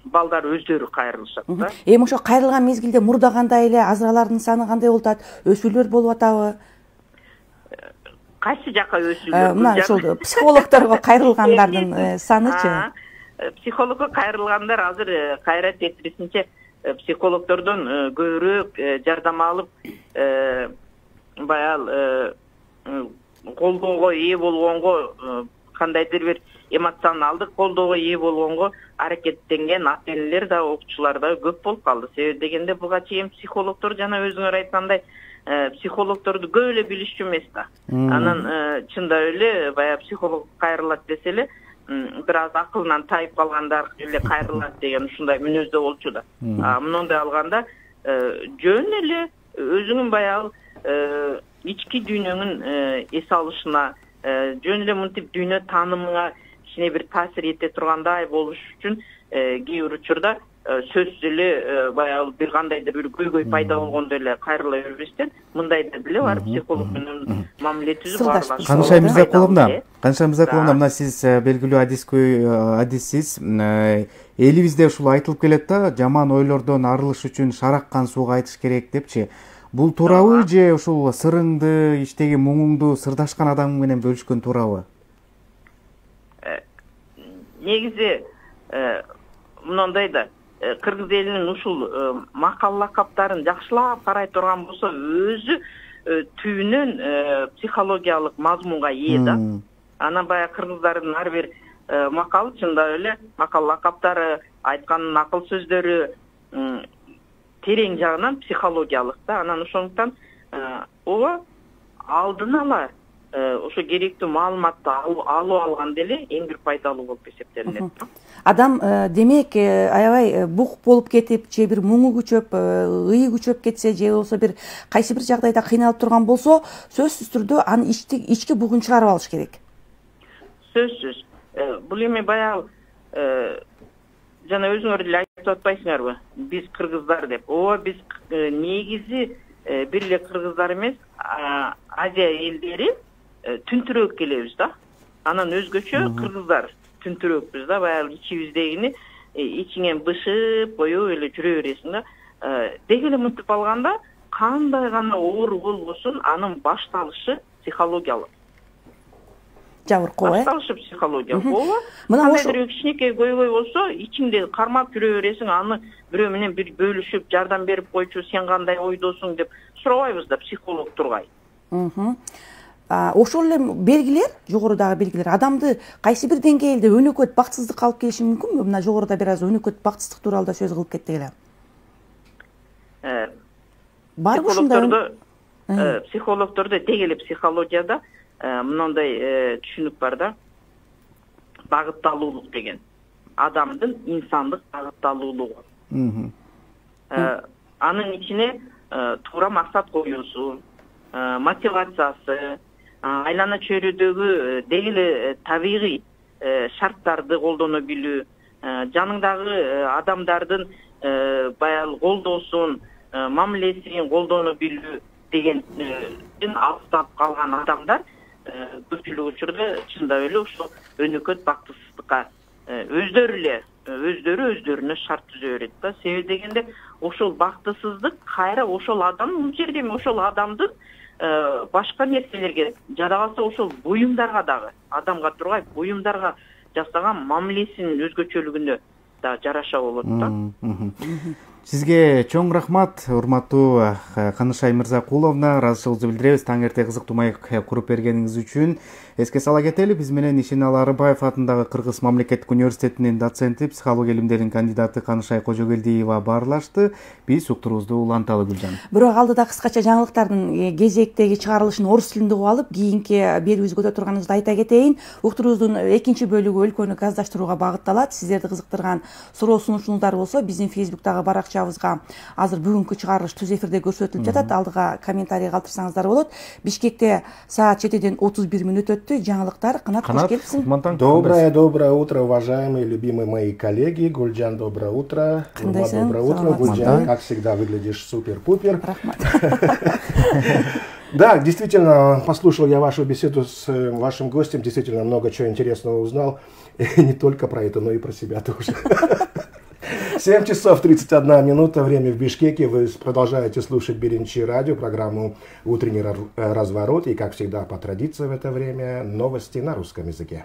балдар өздөрү кайрылышат да. Эми ошо кайрылган мезгилде мурда кандай эле азыралардын саны кандай болуп атат? Өсүүлөр болуп атабы? Кайсы жакка өсүүлөр? Мына ошол психологдорго кайрылгандардын санычы? Психологко кайрылгандар азыр кайра тетирисинче психологдордон көбүрөөк жардам алып, баягы колдоого ээ болгонго, кандайдыр бир эмоционалдык колдоого ээ болгонго аракеттенген ата-энелер да, окуучулар да көп болуп калды. Себеби дегенде буга чейин психологдор жана өзүңөр айткандай психологдорду көп эле билишчү эмес да. Анан чындап эле баягы психолог кайрылат десе эле бир аз акылынан тайып калгандар эле кайрылат деген ушундай мүнөздө болчу да. Мындай алганда жөн эле өзүңүн баягы ички дүйнөңүн эс алышына, жөн эле мынтип дүйнө таанымыңа кичине бир таасир эте тургандай болуш үчүн кээ бир учурда сөзсүз эле баягы бир кандайдыр бир көйгөй пайда болгондо эле кайрыла бербестен мындай да деле бар, психолог менен мамиле түзүп аралашуу. Канышай Мырзакуловна, мына сиз белгилүү адиссиз. Элибизде ушул айтылып келет да, жаман ойлордон арылыш үчүн шараккан сууга айтыш керек депчи. Бул туурабы же ушул сырыңды, иштеги муңуңду сырдашкан адам менен бөлүшкөн туурабы? Негизи мындай да, кыргыз элинин ушул макал лакаптарын жакшылап карай турган болсо, өзү түбүнөн психологиялык мазмунга ээ да. Анан баягы кыргыздардын ар бир макалы чындап эле макал лакаптары, айткан акыл сөздөрү терең жагынан психологиялык да. Анан ошондуктан ооба алдын ала ошо керектүү маалыматты алып алганда эле эң бир пайдалуу болуп эсептелинет. Адам демек аябай бук болуп кетип, же бир муңу күчөп, ый күчөп кетсе, же болбосо бир кайсы бир жагдайда кыйналып турган болсо, сөзсүз түрдө аны ички бугун чыгарып алыш керек. Сөзсүз. Бул эми баягы жана өзүңөр деле айтып атпайсыңарбы? Биз кыргыздар деп. Ооба, биз негизи бир эле кыргыздар эмес, Азия элдери түнтүрөөк келебиз да. Анан өзгөчө кыргыздар түнтүрөөкпүз да, баягы ичибиздегини ичиңен бышып коюп эле жүрө бересиң да. Деги эле мынтип алганда, кандай гана оору болбосун, анын башталышы психологиялык. жабыркоо башталышы психология ооба кандайдыр бир кичинекей көйгөй болсо ичиңде кармап жүрө бересиң, аны бирөө менен бир бөлүшүп жардам берип койчу, сен кандай ойдосуң деп сурабайбыз да психологдорго. Ошол эле белгилер, жогорудагы белгилер адамды кайсы бир деңгээлде өнөкөт бактысыздыкка алып келиши мүмкүнбү? Мына жогоруда бир аз өнөкөт бактысыздык тууралуу да сөз кылып кеттик эле. Барбы ушундай? Психологдордо деги эле психологияда мындай түшүнүк бар да. Багытталуулук деген. Адамдын инсандык багытталуулугу. Анын ичине туура максат коюусу, мотивациясы, айлана чөйрөдөгү деги эле табигый шарттарды колдоно билүү, жаныңдагы адамдардын баягы колдоосун, мамилесин колдоно билүү дегенден алыстап калган адамдар көпчүлүк учурда чындап эле ушул өнөкөт бактысыздыкка өздөрүнө шарт түзө берет да. Себеби дегенде ошол бактысыздык кайра ошол адам бул жерде ошол адамдын башка нерселерге жада калса ошол буюмдарга дагы адамга тургай буюмдарга жасаган мамилесинин өзгөчөлүгүнө да жараша болот да. Сизге чоң рахмат, урматтуу Канышай Мырзакуловна, ыраазычылыгыбызды билдиребиз таң эрте кызыктуу маек куруп бергениңиз үчүн. Эске сала кетели, биз менен Ишеналы Арыбаев атындагы Кыргыз мамлекеттик университетинин доценти, психология илимдеринин кандидаты Канышай Кожогелдиева баарлашты. Биз уктуруубузду уланталы Гүлжан. Бирок алдыда кыскача жаңылыктардын кезектеги чыгарылышын орус тилинде угуп алып, кийинки берүүбүзгө өтө турганыбызды айта кетейин. Уктуруубуздун экинчи бөлүгү өлкөнү газдаштырууга багытталат. Сиздерди кызыктырган суроо сунушуңуздар болсо, биздин Facebook'тагы баракчабызга азыр бүгүнкү чыгарылыш түз эфирде көрсөтүлүп жатат. Алдыга комментарий калтырсаңыздар болот. Бишкекте саат 7:31 өттү. Жаңылыктар. Канат, кош келипсиң. Доброе утро, уважаемые, любимые мои коллеги. Гульжан, доброе утро. Доброе утро, Гульжан. Как всегда, выглядишь супер-пупер. Да, действительно, послушал я вашу беседу с вашим гостем. Действительно, много чего интересного узнал. И не только про это, но и про себя тоже. 7 часов 31 минута, время в Бишкеке. Вы продолжаете слушать Беренчи радио, программу «Утренний разворот». И, как всегда, по традиции в это время, новости на русском языке.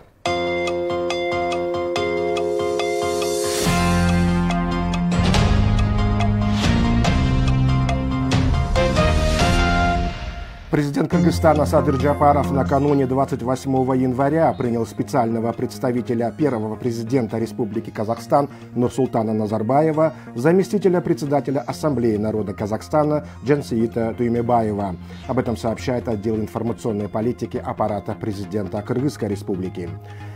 Президент Кыргызстана Садыр Джапаров накануне 28 января принял специального представителя первого президента Республики Казахстан Нурсултана Назарбаева, заместителя председателя Ассамблеи народа Казахстана Жансейита Туймебаева. Об этом сообщает отдел информационной политики аппарата президента Кыргызской Республики.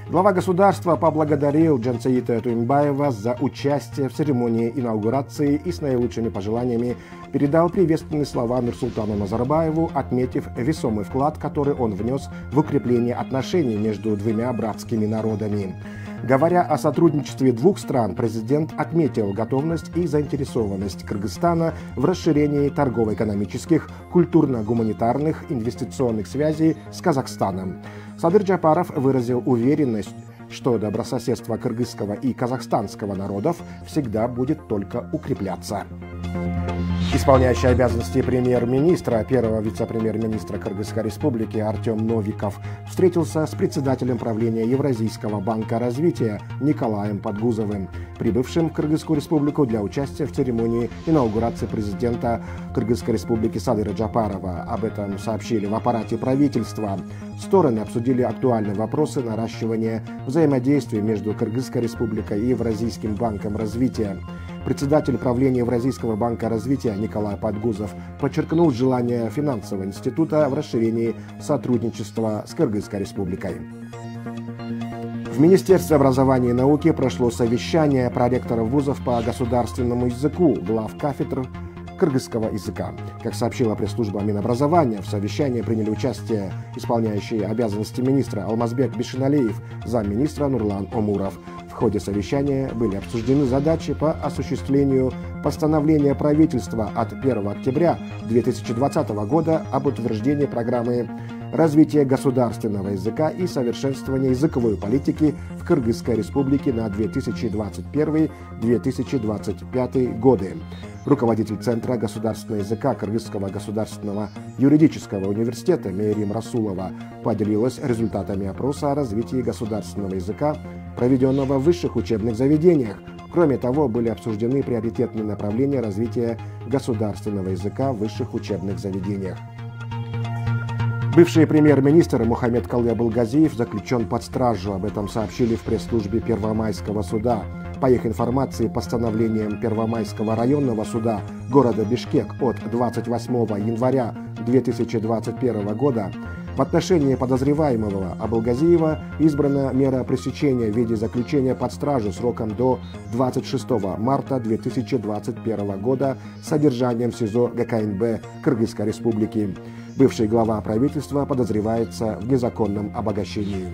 Глава государства поблагодарил Жансейита Туймебаева за участие в церемонии инаугурации и с наилучшими пожеланиями передал приветственные слова Нурсултану Назарбаеву, отметив весомый вклад, который он внес в укрепление отношений между двумя братскими народами. Говоря о сотрудничестве двух стран, президент отметил готовность и заинтересованность Кыргызстана в расширении торгово-экономических, культурно-гуманитарных, инвестиционных связей с Казахстаном. Садыр Джапаров выразил уверенность, что добрососедство кыргызского и казахстанского народов всегда будет только укрепляться. Исполняющий обязанности премьер-министра, первого вице-премьер-министра Кыргызской республики Артем Новиков встретился с председателем правления Евразийского банка развития Николаем Подгузовым, прибывшим в Кыргызскую республику для участия в церемонии инаугурации президента Кыргызской республики Садыра Джапарова. Об этом сообщили в аппарате правительства. Стороны обсудили актуальные вопросы наращивания взаимодействия между Кыргызской республикой и Евразийским банком развития. Председатель правления Евразийского банка развития Николай Подгузов подчеркнул желание финансового института в расширении сотрудничества с Кыргызской республикой. В Министерстве образования и науки прошло совещание проректоров вузов по государственному языку, глав кафедр кыргызского языка. Как сообщила пресс-служба Минобразования, в совещании приняли участие исполняющий обязанности министра Алмазбек Бишиналиев, замминистра Нурлан Омуров. В ходе совещания были обсуждены задачи по осуществлению постановления правительства от 1 октября 2020 года об утверждении программы развитие государственного языка и совершенствование языковой политики в Кыргызской республике на 2021-2025 годы. Руководитель Центра государственного языка Кыргызского государственного юридического университета Мейрим Расулова поделилась результатами опроса о развитии государственного языка, проведенного в высших учебных заведениях. Кроме того, были обсуждены приоритетные направления развития государственного языка в высших учебных заведениях. Бывший премьер-министр Мухаммед Калый Абылгазиев заключен под стражу. Об этом сообщили в пресс-службе Первомайского суда. По их информации, постановлением Первомайского районного суда города Бишкек от 28 января 2021 года в отношении подозреваемого Абылгазиева избрана мера пресечения в виде заключения под стражу сроком до 26 марта 2021 года с содержанием в СИЗО ГКНБ Кыргызской республики. Бывший глава правительства подозревается в незаконном обогащении.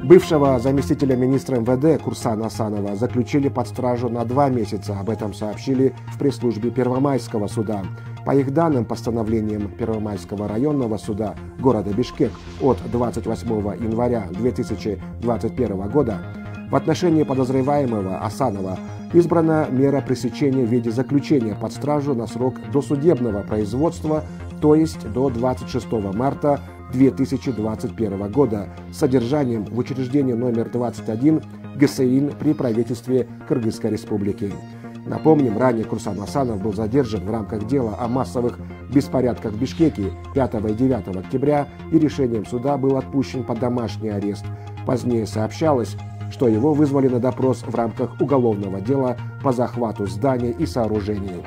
Бывшего заместителя министра МВД Курсана Асанова заключили под стражу на 2 месяца. Об этом сообщили в пресс-службе Первомайского суда. По их данным, постановлением Первомайского районного суда города Бишкек от 28 января 2021 года в отношении подозреваемого Асанова избрана мера пресечения в виде заключения под стражу на срок досудебного производства, то есть до 26 марта 2021 года с содержанием в учреждении номер 21 ГСИН при правительстве Кыргызской республики. Напомним, ранее Курсан Асанов был задержан в рамках дела о массовых беспорядках в Бишкеке 5 и 9 октября и решением суда был отпущен под домашний арест. Позднее сообщалось, что его вызвали на допрос в рамках уголовного дела по захвату зданий и сооружений.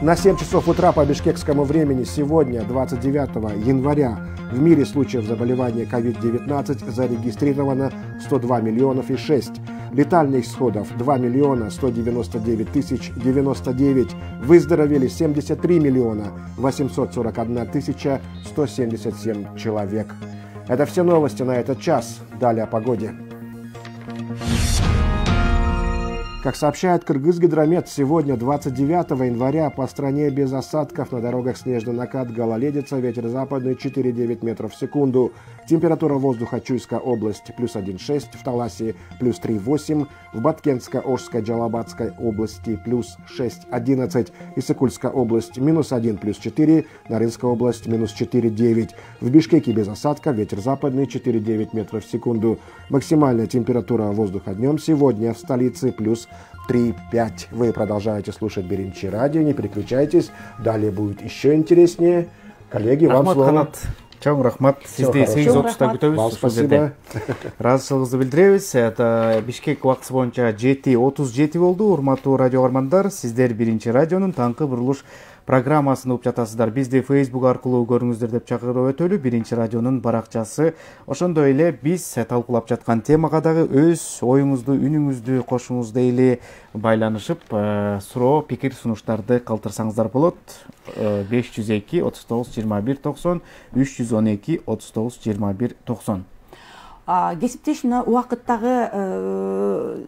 На 7 часов утра по бишкекскому времени сегодня, 29 января, в мире случаев заболевания COVID-19 зарегистрировано 102 миллионов и 6. Летальных исходов 2 миллиона 199 тысяч 99. Выздоровели 73 миллиона 841 тысяча 177 человек. Это все новости на этот час. Далее о погоде. Как сообщает Кыргызгидромет, сегодня, 29 января, по стране без осадков, на дорогах снежный накат, гололедица, ветер западный 4,9 метров в секунду. Температура воздуха: Чуйская область плюс 1,6, в Таласе плюс 3,8, в Баткенской, Ошской, Джалабадской области плюс 6,11, Иссыкульская область минус 1 плюс 4, Нарынская область минус 4,9. В Бишкеке без осадка, ветер западный 4,9 метров в секунду. Максимальная температура воздуха днем сегодня в столице плюс 3,5. Вы продолжаете слушать Биринчи радио, не переключайтесь, далее будет еще интереснее. Коллеги, вам слово. Чоң рахмат. Сизде 8:30-та күтөбүз. Спасибо. Ыраазычылыгыбызды билдиребиз. Это Бишкек убактысы боюнча 7:37 болду. Урматтуу радио каармандар, сиздер Биринчи радионун таңкы бурулуш программасын угуп жатасыздар. Бизди Facebook аркылуу көрүңүздөр деп чакырып өтөлү. Биринчи радионун баракчасы. Ошондой эле биз талкуулап жаткан темага дагы өз оюңузду, үнүңүздү кошуңуз дейли байланышып, суроо, пикир, сунуштарды калтырсаңыздар болот. 502 39 21 90, 312 39 21 90. Кесиптеш мына убакыттагы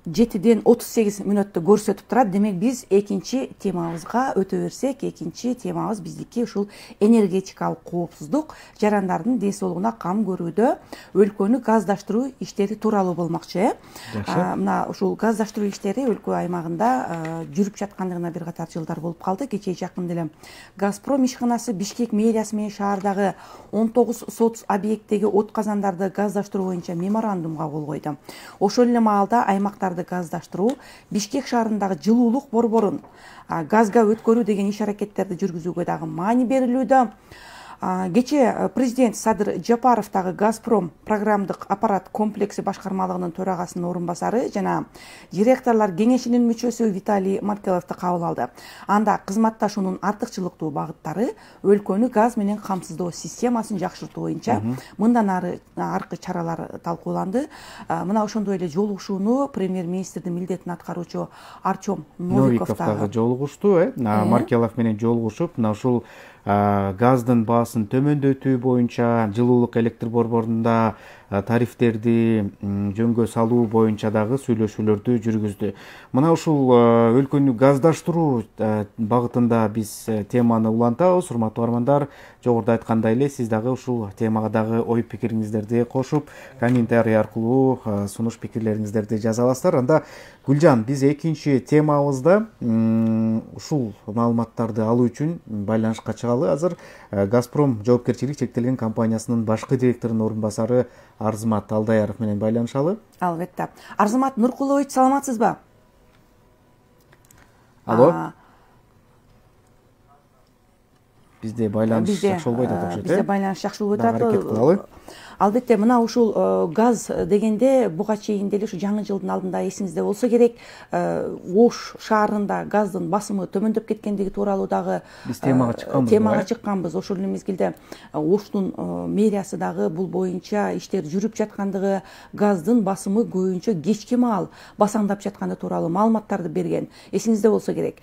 7:38 көрсөтүп турат. Демек биз экинчи темабызга өтө берсек, экинчи темабыз биздики ушул энергетикалык коопсуздук, жарандардын ден соолугуна кам көрүүдө өлкөнү газдаштыруу иштери тууралуу болмокчу. Мына ушул газдаштыруу иштери өлкө аймагында жүрүп жаткандыгына бир катар жылдар болуп калды. Кечээ жакын деле Газпром ишканасы Бишкек мэриясы менен шаардагы 19 соц объекттеги от казандарды газдаштыруу боюнча меморандумга кол койду. Ошол эле маалда аймактар газдаштыруу, Бишкек шаарындагы жылуулук борборун газга өткөрүү деген иш аракеттерди жүргүзүүгө дагы маани берилүүдө. Кечээ президент Садыр Жапаров дагы Газпром программдык аппарат комплекси башкармалыгынын төрагасынын орун басары жана директорлор кеңешинин мүчөсү Виталий Маркеловду кабыл алды. Анда кызматташуунун артыкчылыктуу багыттары өлкөнү газ менен камсыздоо системасын жакшыртуу боюнча мындан аркы чаралар талкууланды. Мына ошондой эле жолугушууну премьер-министрдин милдетин аткаруучу Артем Новиков дагы жолугушту. Маркелов менен жолугушуп, мына ушул gazdın bağısını tömөндөтүү боюнча жылуулук электр борборунда тарифтерди жөнгө салуу боюнча дагы сүйлөшүүлөрдү жүргүздү. Мына ушул өлкөнү газдаштыруу багытында биз теманы улантабыз. Урматтуу угармандар, жогоруда айткандай эле сиз дагы ушул темага дагы ой пикириңиздерди кошуп, комментарий аркылуу сунуш пикирлериңиздерди жаза аласыздар. Анда Гүлжан, биз экинчи темабызда ушул маалыматтарды алуу үчүн байланышка чыгалы. Азыр Газпром жоопкерчилиги чектелген компаниясынын башкы директорунун орун басары Арзымат Алдаяров менен байланышалы. Албетте. Арзымат Нуркулович, саламатсызбы? Алло. Бизде байланыш жакшы болбойт атат. Бизде байланыш жакшы болбойт атат. Албетте, мына ушул газ дегенде буга чейин деле ушу жаңы жылдын алдында эсиңизде болсо керек, Ош шаарында газдын басымы төмөндөп кеткендиги тууралуу дагы биз темага чыкканбыз. Ошол эле мезгилде Оштун мэриясы дагы бул боюнча иштер жүрүп жаткандыгы, газдын басымы көбүнчө кечки маал басаңдап жатканы тууралуу маалыматтарды берген. Эсиңизде болсо керек.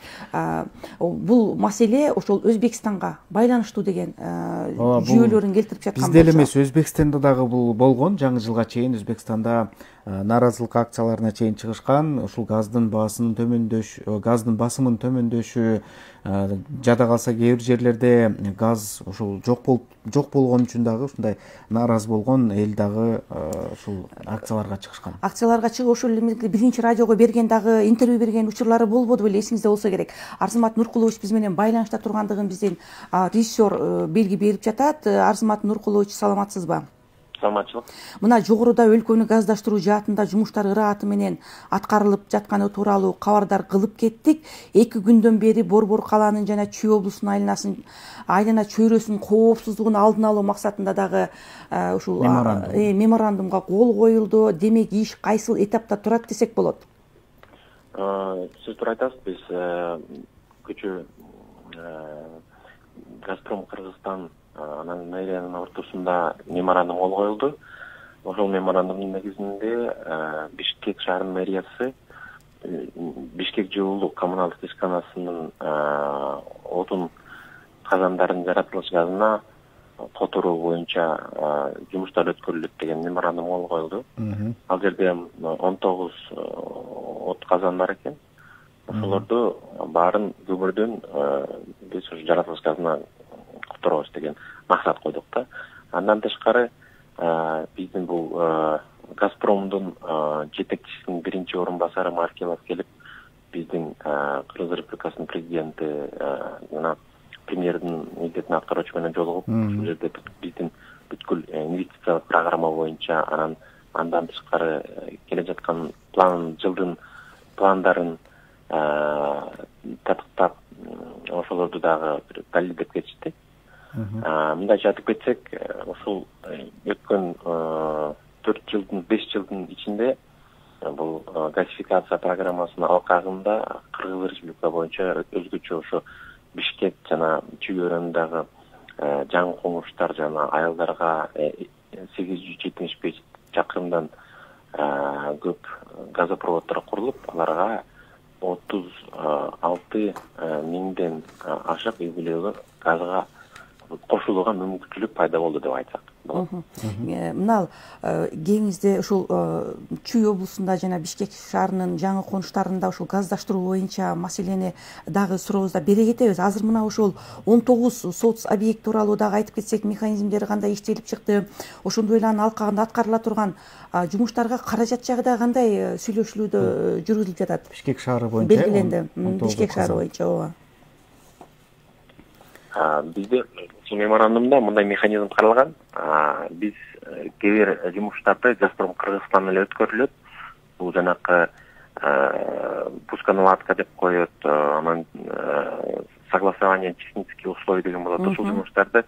Бул маселе ошол Өзбекстанга байланыштуу деген жүйөлөрүн келтирип жаткан. Бизде эле эмес, Өзбекстанда дагы бул болгон. Жаңы жылга чейин Өзбекстанда нааразылык акцияларына чейин чыгышкан. Ушул газдын басымын төмөндөшү жада калса кээ бир жерлерде газ ушул жок болгон үчүн дагы ушундай нааразы болгон эл дагы ушул акцияларга чыгышкан. Акцияларга чыгып ошол эле биринчи радиого берген дагы интервью берген учурлары болбоду беле, эсиңизде болсо керек. Арзымат Нуркулович биз менен байланышта тургандыгын биздин режиссер белги берип жатат. Арзымат Нуркулович, саламатсызбы? Саламатчылык. Мына жогоруда өлкөнү газдаштыруу жаатында жумуштар ырааты менен аткарылып жатканы тууралуу кабардар кылып кеттик. 2 күндөн бери Борбор калаанын жана Чүй облусунун айлана чөйрөсүнүн коопсуздугун алдын алуу максатында дагы ушул меморандумга кол коюлду. Демек иш кайсыл этапта турат десек болот? Сиз туура айтасыз. Биз көчө Газпром Кыргызстан анан мэриянын ортосунда меморандум кол коюлду. Ошол меморандумдун негизинде Бишкек шаарынын мэриясы Бишкек жылуулук коммуналдык ишканасынын отун казандарын жаратылыш газына которуу боюнча жумуштар өткөрүлөт деген меморандум кол коюлду. Ал жерде 19 от казан бар экен. Ошолорду баарын көмүрдөн биз жаратылыш газына которобуз деген максат койдук да. Андан тышкары биздин бул Газпромдун жетекчисинин биринчи орун басары Маркелов келип, биздин Кыргыз Республикасынын президенти жана премьердин милдетин аткаруучу менен жолугуп, ушул жерде биздин бүткүл инвестициялык программа боюнча андан тышкары келе жаткан жылдын пландарын татыктап, ошолорду дагы далилдеп кетишти. Мындайча айтып кетсек, ушул өткөн 5 жылдын ичинде бул газификация программасынын алкагында Кыргыз Республика боюнча өзгөчө ошо Бишкек жана Чүй өрөөнүндөгү жаңы комуштар жана айылдарга 875 чакырымдан көп газопроводдор курулуп, аларга 36 миңден ашык үй бүлөгө газга кошулууга мүмкүнчүлүк пайда болду деп айтсак болот. Мына кеңизде ушул Чүй облусунда жана Бишкек шаарынын жаңы конуштарында ушул газдаштыруу боюнча маселени дагы сурообузда бере кетебиз. Азыр мына ушул 19 соц объект тууралуу дагы айтып кетсек, механизмдери кандай иштелип чыкты, ошондой эле анын алкагында аткарыла турган жумуштарга каражат жагы да кандай сүйлөшүүлөрдө жүргүзүлүп жатат? Бишкек шаары боюнча белгиленди. Бишкек шаары боюнча ооба. Бизде меморандумда мындай механизм каралган. Биз кээ бир жумуштарды Газпром Кыргызстан эле өткөрүлөт. Бул жанакы пусконаладка деп коет, анан согласование технических условий деген болот. Ушул жумуштарды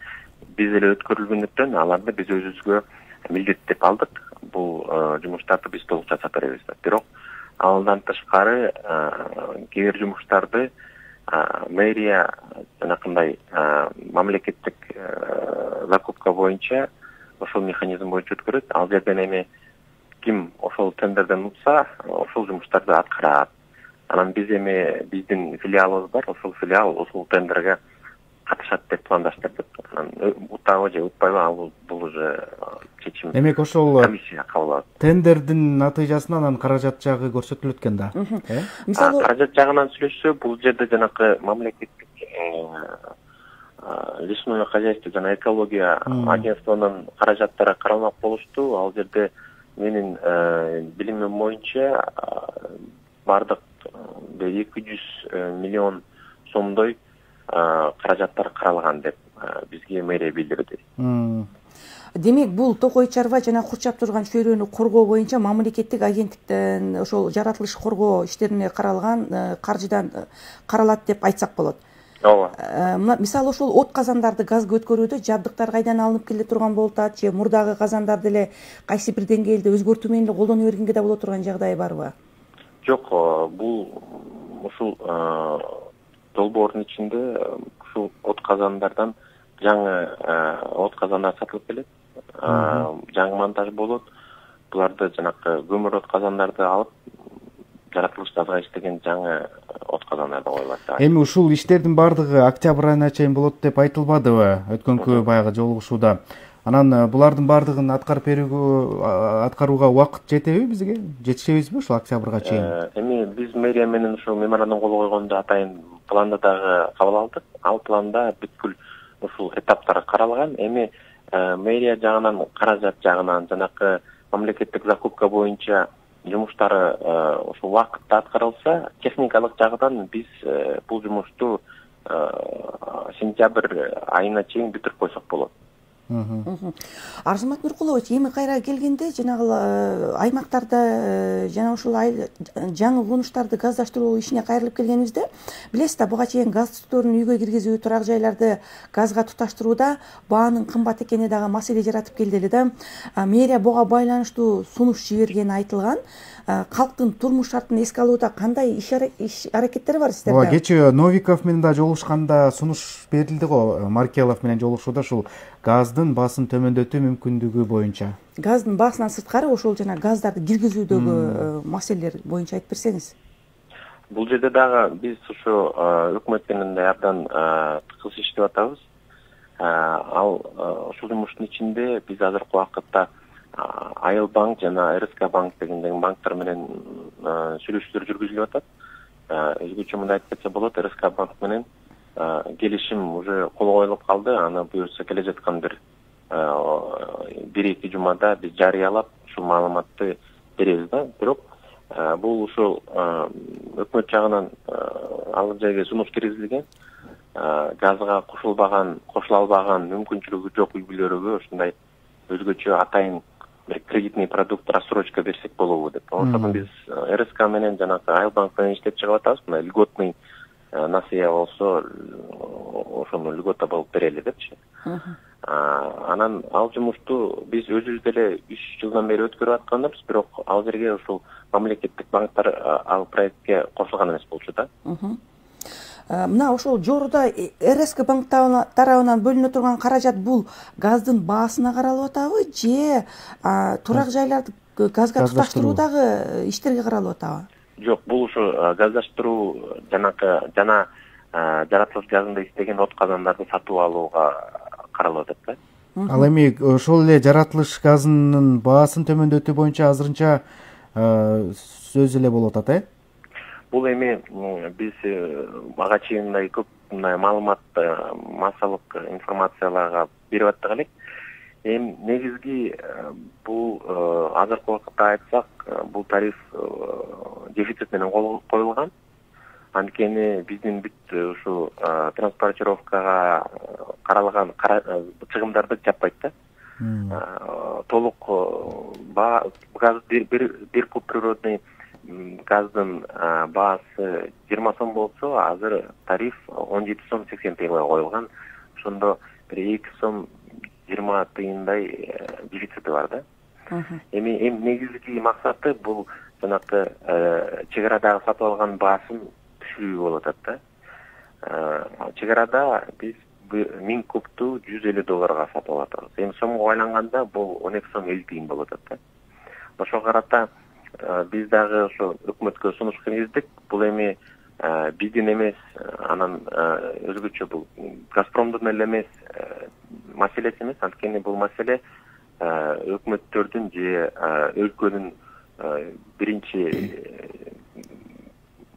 биз эле өткөрүлгөндүктөн аларды биз өзүбүзгө милдеттеп алдык. Бул жумуштарды биз толук жасап беребиз. Бирок алдан тышкары кээ бир жумуштарды мэрия жанакындай мамлекеттик закупка боюнча ошол механизм боюнча өткөрөт. Ал жерден эми ким ошол тендерден утса, ошол жумуштарды аткарат. Анан биз эми биздин филиалыбыз бар, ошол филиал ошол тендерге катышат деп пландаштырдык. Анан утабы же утпайбы ал бул уже чечим. Демек ошол комиссия кабыл алат. Тендердин натыйжасынан анан каражат жагы көрсөтүлөт экен да. Мисалы каражат жагынан сүйлөшсө, бул жерде жанакы мамлекеттик лесное хозяйство жана экология агентствонун каражаттары каралмак болушту. Ал жерде менин билимим боюнча бардык 200 миллион сомдой каражаттар каралган деп бизге мэрия билдирди. демек бул Токой чарба жана курчап турган чөйрөнү коргоо боюнча мамлекеттик агенттиктен ошол жаратылыш коргоо иштерине каралган каржыдан каралат деп айтсак болот. Ооба. Мисалы ошол от казандарды газга өткөрүүдө жабдыктар кайдан алынып келе турган болуп атат же мурдагы казандарды эле кайсы бир деңгээлде өзгөртүү менен эле колдоно бергенге да боло турган жагдай барбы? Жок, бул ушул долбоордун ичинде ушул от казандардан жаңы от казандар сатылып келет. Жаңы монтаж болот. Буларды жанакы көмүр от казандарды алып жаратылыш газга иштеген жаңы от казандарды коюлат. Эми ушул иштердин бардыгы октябрь айына чейин болот деп айтылбадыбы өткөнкү баягы жолугушууда? Анан булардын бардыгын аткарууга убакыт жетеби бизге? Жетишебизби ушул октябрга чейин? Эми биз мэрия менен ушул меморандум кол койгондо атайын планды дагы кабыл алдык. Ал планда бүткүл ушул этаптар каралган. Эми мэрия жагынан, каражат жагынан, жанакы мамлекеттик закупка боюнча жумуштары ушул убакытта аткарылса, техникалык жагынан биз бул жумушту сентябрь айына чейин бүтүрүп койсок болот. Арзымат Нуркулович, эми кайра келгенде жанагы аймактарда жана ушул жаңы угунуштарды газдаштыруу ишине кайрылып келгенибизде, билесиз да, буга чейин газ түтүктөрүн үйгө киргизүү, турак жайларды газга туташтырууда баанын кымбат экени дагы маселе жаратып келди эле да. Мэрия буга байланыштуу сунуш жибергени айтылган. Калктын турмуш шартын эске алууда кандай иш аракеттери бар сиздерде? Ооба, кечээ Новиков менен да жолугушканда сунуш берилди го. Маркелов менен жолугушууда ушул газдын баасын төмөндөтүү мүмкүндүгү боюнча. Газдын баасынан сырткары ошол жана газдарды киргизүүдөгү маселелер боюнча айтып берсеңиз. Бул жерде дагы биз ушу өкмөт менен абдан тыгыз иштеп атабыз. Ал ушул жумуштун ичинде биз азыркы убакытта Айыл банк жана РСК банк деген банктар менен сүйлөшүүлөр жүргүзүлүп атат. Өзгөчө мындай айтып кетсе болот, РСК банк менен келишим уже кол коюлуп калды. Аны буюрса келе жаткан бир 1-2 жумада биз жарыялап ушул маалыматты беребиз да. Бирок бул ушул өкмөт жагынан ал жерге сунуш киргизилген, газга кошула албаган мүмкүнчүлүгү жок үй бүлөлөргө ушундай өзгөчө атайын бир кредитный продукт рассрочка берсек болобу деп. Ошондон биз РСК менен жанагы Айыл банк менен иштеп чыгып атабыз. Мына льготный насыя болсо ошону льгота болуп берели депчи. Анан ал жумушту биз өзүбүз деле 3 жылдан бери өткөрүп атканбыз, бирок ал жерге ушул мамлекеттик банктар ал проектке кошулган эмес болчу да. Мына ошол жоруда РСК банк тарабынан бөлүнө турган каражат бул газдын баасына каралып атабы же турак жайларды газга туташтыруудагы иштерге каралып атабы? Жок, бул ушу газдаштыруу жана жаратылыш газында иштеген от казандарды сатып алууга каралып атат да. Ал эми ошол эле жаратылыш газынын баасын төмөндөтүү боюнча азырынча сөз эле болуп атат, Бул эми биз ага чейин мындай көп маалымат, массалык информацияларга берип аттык элек. Эми негизги бул азыркы убакытта айтсак, бул тариф дефицит менен коюлган. Анткени биздин бүт ушу транспортировкага каралган чыгымдарды жаппайт да. Толук газ бир куб природный газдын баасы 20 сом болсо, азыр тариф 17 сом 80 тыйынга коюлган. Ошондо бир 2 сом 20 тыйындай дефицити бар да. Эми негизги максаты бул жанакы чек арадагы сатып алган баасын түшүрүү болуп атат да. Чек арада биз 1000 кубту $150 сатып алатабыз. Эми сомго айланганда бул 12 сом 50 тыйын болуп атат да. Ошого карата биз дагы ошо өкмөткө сунуш киргиздик. Бул эми биздин эмес, анан өзгөчө бул Газпромдун эле эмес маселеси эмес, анткени бул маселе өкмөттөрдүн же өлкөнүн биринчи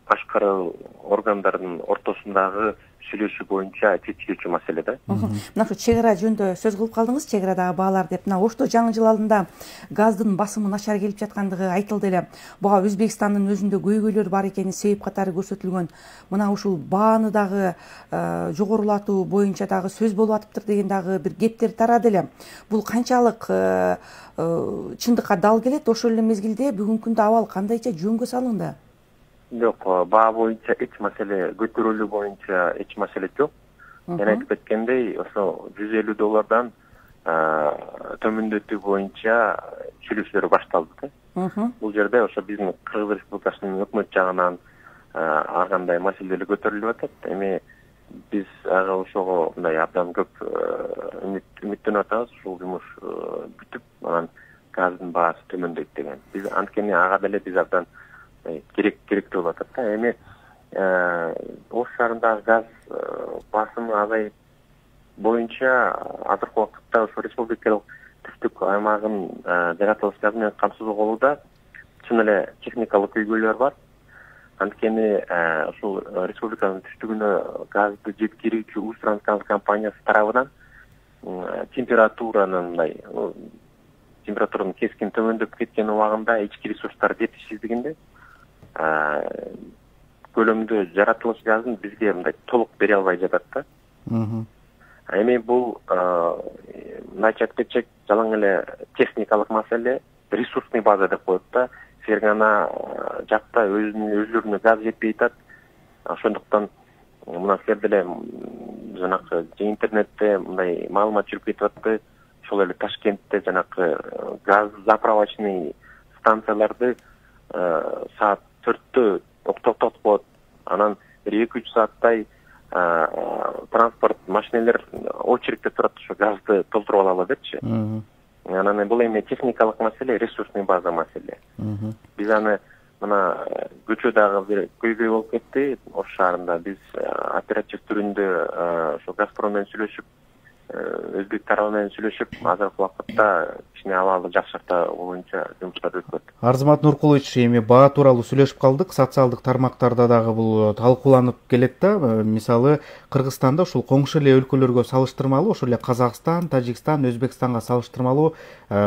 башкаруу органдарынын ортосундагы сүйлөшүү боюнча чечилүүчү маселе да. Мына ушу чек ара жөнүндө сөз кылып калдыңыз, чек арадагы баалар деп. Мына ошто жаңы жыл алдында газдын басымы начар келип жаткандыгы айтылды эле. Буга Өзбекстандын өзүндө көйгөйлөр бар экени себеп катары көрсөтүлгөн. Мына ушул бааны дагы жогорулатуу боюнча дагы сөз болуп атыптыр деген дагы бир кептер тарады эле. Бул канчалык чындыкка дал келет? Ошол эле мезгилде бүгүнкү күндө абал кандайча жөнгө салынды? Жок, баа боюнча эч маселе, көтөрүлүү боюнча эч маселе жок. Мен айтып кеткендей, ошо $150 төмөндөтүү боюнча сүйлөшүүлөр башталды. Бул жерде ошо биздин Кыргыз Республикасынын өкмөт жагынан ар кандай маселелер көтөрүлүп атат. Эми биз ошого мындай абдан көп үмүттөнүп атабыз, ушул жумуш бүтүп, анан газдын баасы төмөндөйт деген. Биз анткени ага деле биз абдан керектүү болуп атат да. Эми Ош шаарындагы газ басымы азайып боюнча азыркы убакытта ошо республикалык түштүк аймагын жаратылыш газ менен камсыздоо кылууда чын эле техникалык көйгөйлөр бар. Анткени ушул республиканын түштүгүнө газды жеткирүүчү Устрансказ компаниясы тарабынан температуранын кескин төмөндөп кеткен убагында ички ресурстар жетишсиздигинде көлөмдүү жаратылыш газын бизге мындай толук бере албай жатат да. Эми бул мындайча айтып кетсек, жалаң эле техникалык маселе, ресурсный база деп коет да. Фергана жакта өзлөрүнө газ жетпей атат. Ошондуктан мына жерде эле жанакы интернетте мындай маалымат жүрүп кетип атты. Ошол эле Ташкентте жанакы газ заправочный станцияларды саат 4-тө токтотуп коет. Анан 1-2 сааттай транспорт машиналар очередте турат, ошо газды толтуруп алалы депчи. Анан бул эми техникалык маселе, ресурсный база маселе. Биз аны мына көчөдөгү бир көйгөй болуп кетти Ош шаарында. Биз оператив түрүндө ошо Газпром менен сүйлөшүп, Өзбек тарабы менен сүйлөшүп, азыркы убакытта кичине абалды жакшыртуу боюнча жумуштар өтүп атат. Арзымат Нуркулович, эми баа тууралуу сүйлөшүп калдык. Социалдык тармактарда дагы бул талкууланып келет да. Мисалы, Кыргызстанда ушул коңшу эле өлкөлөргө салыштырмалуу, ошол эле Казакстан, Тажикстан, Өзбекстанга салыштырмалуу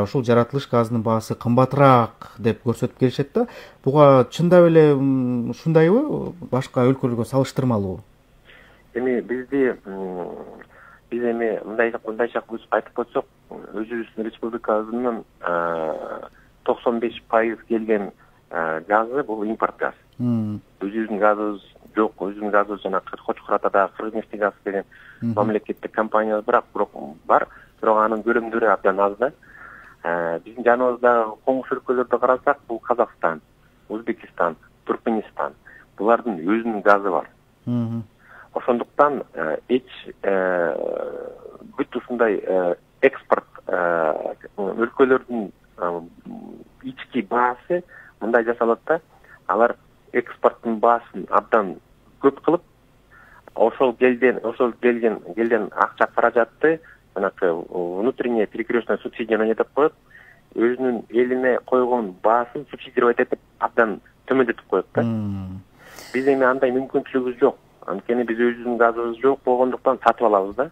ушул жаратылыш газынын баасы кымбатыраак деп көрсөтүп келишет да. Буга чындап эле ушундайбы? Башка өлкөлөргө салыштырмалуу? Эми биз эми мындайча айтып койсок, өзүбүздүн республикабыздын 95% келген газы бул импорт газ. Өзүбүздүн газыбыз жок, өзүбүздүн газыбыз жанакы Кочкор Атадагы Кыргызнефтегаз деген мамлекеттик компания бар, бирок анын көлөмдөрү абдан аз да. Биздин жаныбыздагы коңшу өлкөлөрдү карасак, бул Казакстан, Өзбекстан, Туркменистан. Булардын өзүнүн газы бар. Ошондуктан бүт ушундай экспорт өлкөлөрдүн ички баасы мындай жасалат да. Алар экспорттун баасын абдан көп кылып, ошол келген акча каражатты жанакы внутреннее перекрестное субсидирование деп коет. Өзүнүн элине койгон баасын субсидировать этип абдан төмөндөтүп коет да. Биз эми андай мүмкүнчүлүгүбүз жок. Анткени биз өзүбүздүн газыбыз жок болгондуктан сатып алабыз да.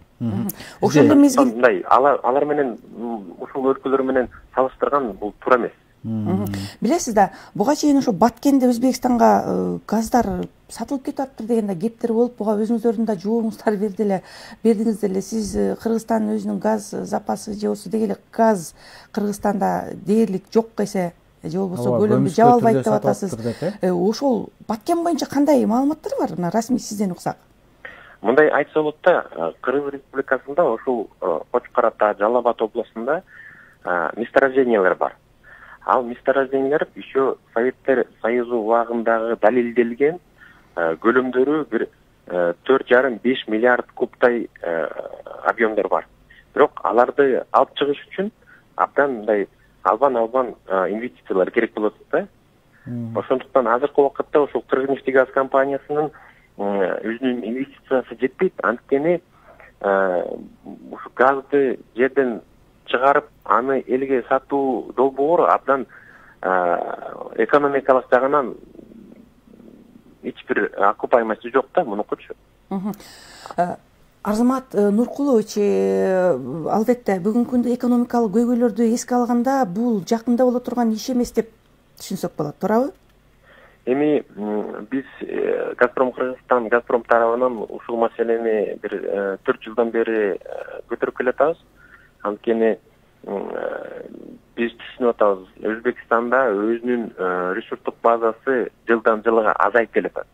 Ошол эле мезгил алар менен ушул өлкөлөр менен салыштырган бул туура эмес. Билесиз да, буга чейин ошо Баткенде Өзбекстанга газдар сатылып кетип атыптыр деген да кептер болуп, буга өзүңүздөрдүн да жооңуздар бердиңиз деле. Сиз Кыргызстандын өзүнүн газ запасы же болсо деги эле газ Кыргызстанда дээрлик жок эсе, же болбосо көлөмдү жаба албайт деп атасыз. Ошол Баткен боюнча кандай маалыматтар бар? Мына расмий сизден уксак. Мындай айтса болот да, Кыргыз Республикасында ошол Кочкор Ата, Жалал Абад областында месторождениялар бар. Ал месторождениялар еще Советтер Союзу убагындагы далилделген көлөмдөрү бир 4,5 миллиард кубтай объемдор бар. Бирок аларды алып чыгыш үчүн абдан мындай албан инвестициялар керек болот да. Ошондуктан азыркы убакытта ушул Кыргызнефтегаз компаниясынын өзүнүн инвестициясы жетпейт. Анткени ушу газды жерден чыгарып, аны элге сатуу долбоору абдан экономикалык жагынан эч бир окупаемости жок да, мунукучу. Арзамат Нуркулович, албетте бүгүнкү күндө экономикалык көйгөйлөрдү эске алганда бул жакында боло турган иш эмес деп түшүнсөк болот, туурабы? Эми биз Газпром Кыргызстан, Газпром тарабынан ушул маселени бир 4 жылдан бери көтөрүп келатабыз. Анткени биз түшүнүп атабыз, Өзбекстанда өзүнүн ресурстук базасы жылдан жылга азайып келатат.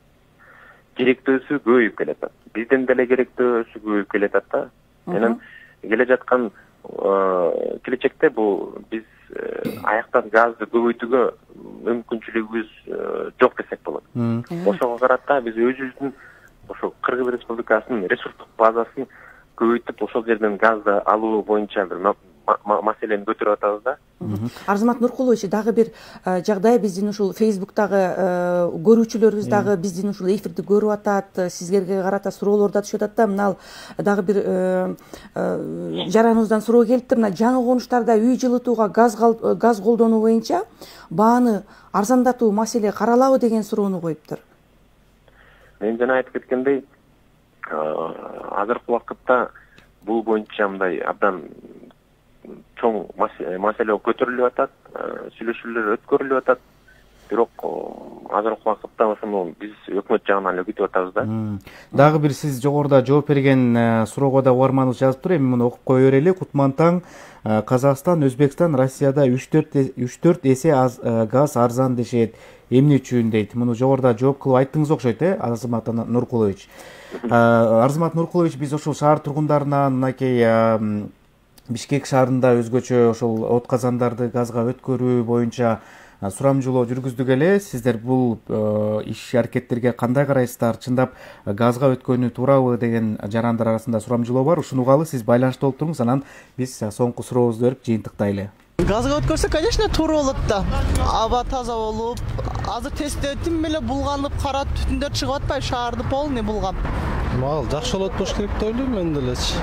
Керектөөсү көбөйүп келатат. Бизден деле керектөөсү көбөйүп келатат да. Менен келе жаткан келечекте бул биз аяктан газды көбөйтүүгө мүмкүнчүлүгүбүз жок десек болот. Ошого карата биз өзүбүздүн ошо Кыргыз Республикасынын ресурстук базасын көбөйтүп, ошол жерден газды алуу боюнча бир маселени көтөрүп атабыз да. Арзамат Нуркулович, дагы бир жагдай биздин ушул Facebook'тагы көрүүчүлөрүбүз дагы биздин ушул эфирди көрүп атат, сиздерге карата суроолор да түшүп атат да. Мына дагы бир жараныбыздан суроо келипти. Мына жаңы конуштарда үй жылытууга газ колдонуу боюнча бааны арзандатуу маселе каралабы деген суроону коюптур. Мен жана айтып кеткендей, азыркы убакытта бул боюнча мындай абдан чоң маселе көтөрүлүп атат, сүйлөшүүлөр өткөрүлүп атат. Бирок азыркы убакытта ошону биз өкмөт жагынан эле күтүп атабыз да. Дагы бир сиз жогоруда жооп берген суроого да угарманыбыз жазыптыр. Эми муну окуп кое берели. Кутмантаң: Казакстан, Өзбекстан Россияда 3-4 эсе газ арзан дешет. Эмне үчүн дейт. Муну жогоруда жооп кылып айттыңыз окшойт, Арзамат Нуркулович. Арзамат Нуркулович, биз ошол шаар тургундарынан мынакей Бишкек шаарында өзгөчө ошол от казандарды газга өткөрүү боюнча сурамжылоо жүргүздүк эле. Сиздер бул иш аракеттерге кандай карайсыздар? Чындап газга өткөнү туурабы деген жарандар арасында сурамжылоо бар. Ушуну угалы, сиз байланышта болуп туруңуз, анан биз соңку сурообузду берип жыйынтыктайлы. Газга өткөрсө, конечно, туура болот да. Аба таза болуп, азыр тестте тим эле булганып, кара түтүндөр чыгып атпайбы, шаарды полный булган. Мага жакшы болот болуш керек деп ойлойм мен делечи.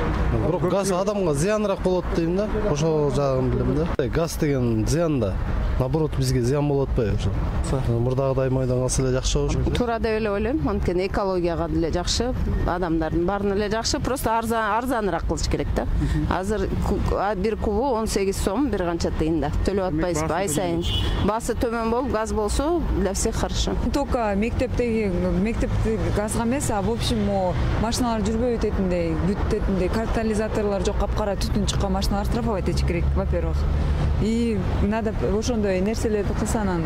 Бирок газ адамга зыяныраак болот дейм да. Ошол жагын билем да. Газ деген зыян да. Наоборот, бизге зыян болуп атпайбы ошо. Мурдагыдай майдан калса эле жакшы болчу. Туура деп эле ойлойм. Анткени экологияга деле жакшы, адамдардын баарына эле жакшы, просто арзаныраак кылыш керек да. Азыр бир кубу 18 сом, бир канча тыйында. Төлөп атпайсызбы ай сайын. Баасы төмөн болуп, газ болсо, для всех хорошо. Только мектепте газга эмес, а в общем машиналар жүрбөй өтөтүндөй, бүтөтүндөй, катализаторлор жок, капкара түтүн чыккан машиналар штрафовать этиш керек, во-первых. И надо ошондой нерселерди кылса, анан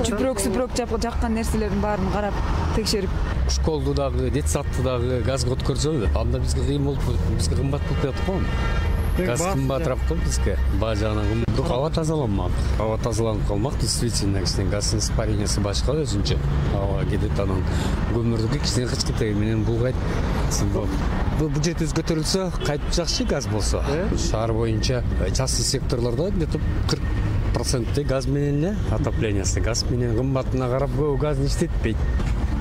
чүпүрөк жаккан нерселердин баарын карап текшерип. Школду дагы, детсадты дагы газга өткөрсө, анда бизге кыйын болуп, бизге кымбат болуп жатат го. Газ кымбатыраак го бизге. Баа жагынан кымбат. Аба тазаланмак. Аба тазаланып калмак, действительно, кичине газдын испарениясы башка өзүнчө. Аба кетет, анан көмүрдү кичине кычкыртый менен булгайт. Бул бюджет көтөрүлсө, кайтып жакшы газ болсо. Шаар боюнча частный секторлордо где-то 40% газ менен эле отоплениясы, газ менен кымбатына карап көп газды иштетпейт.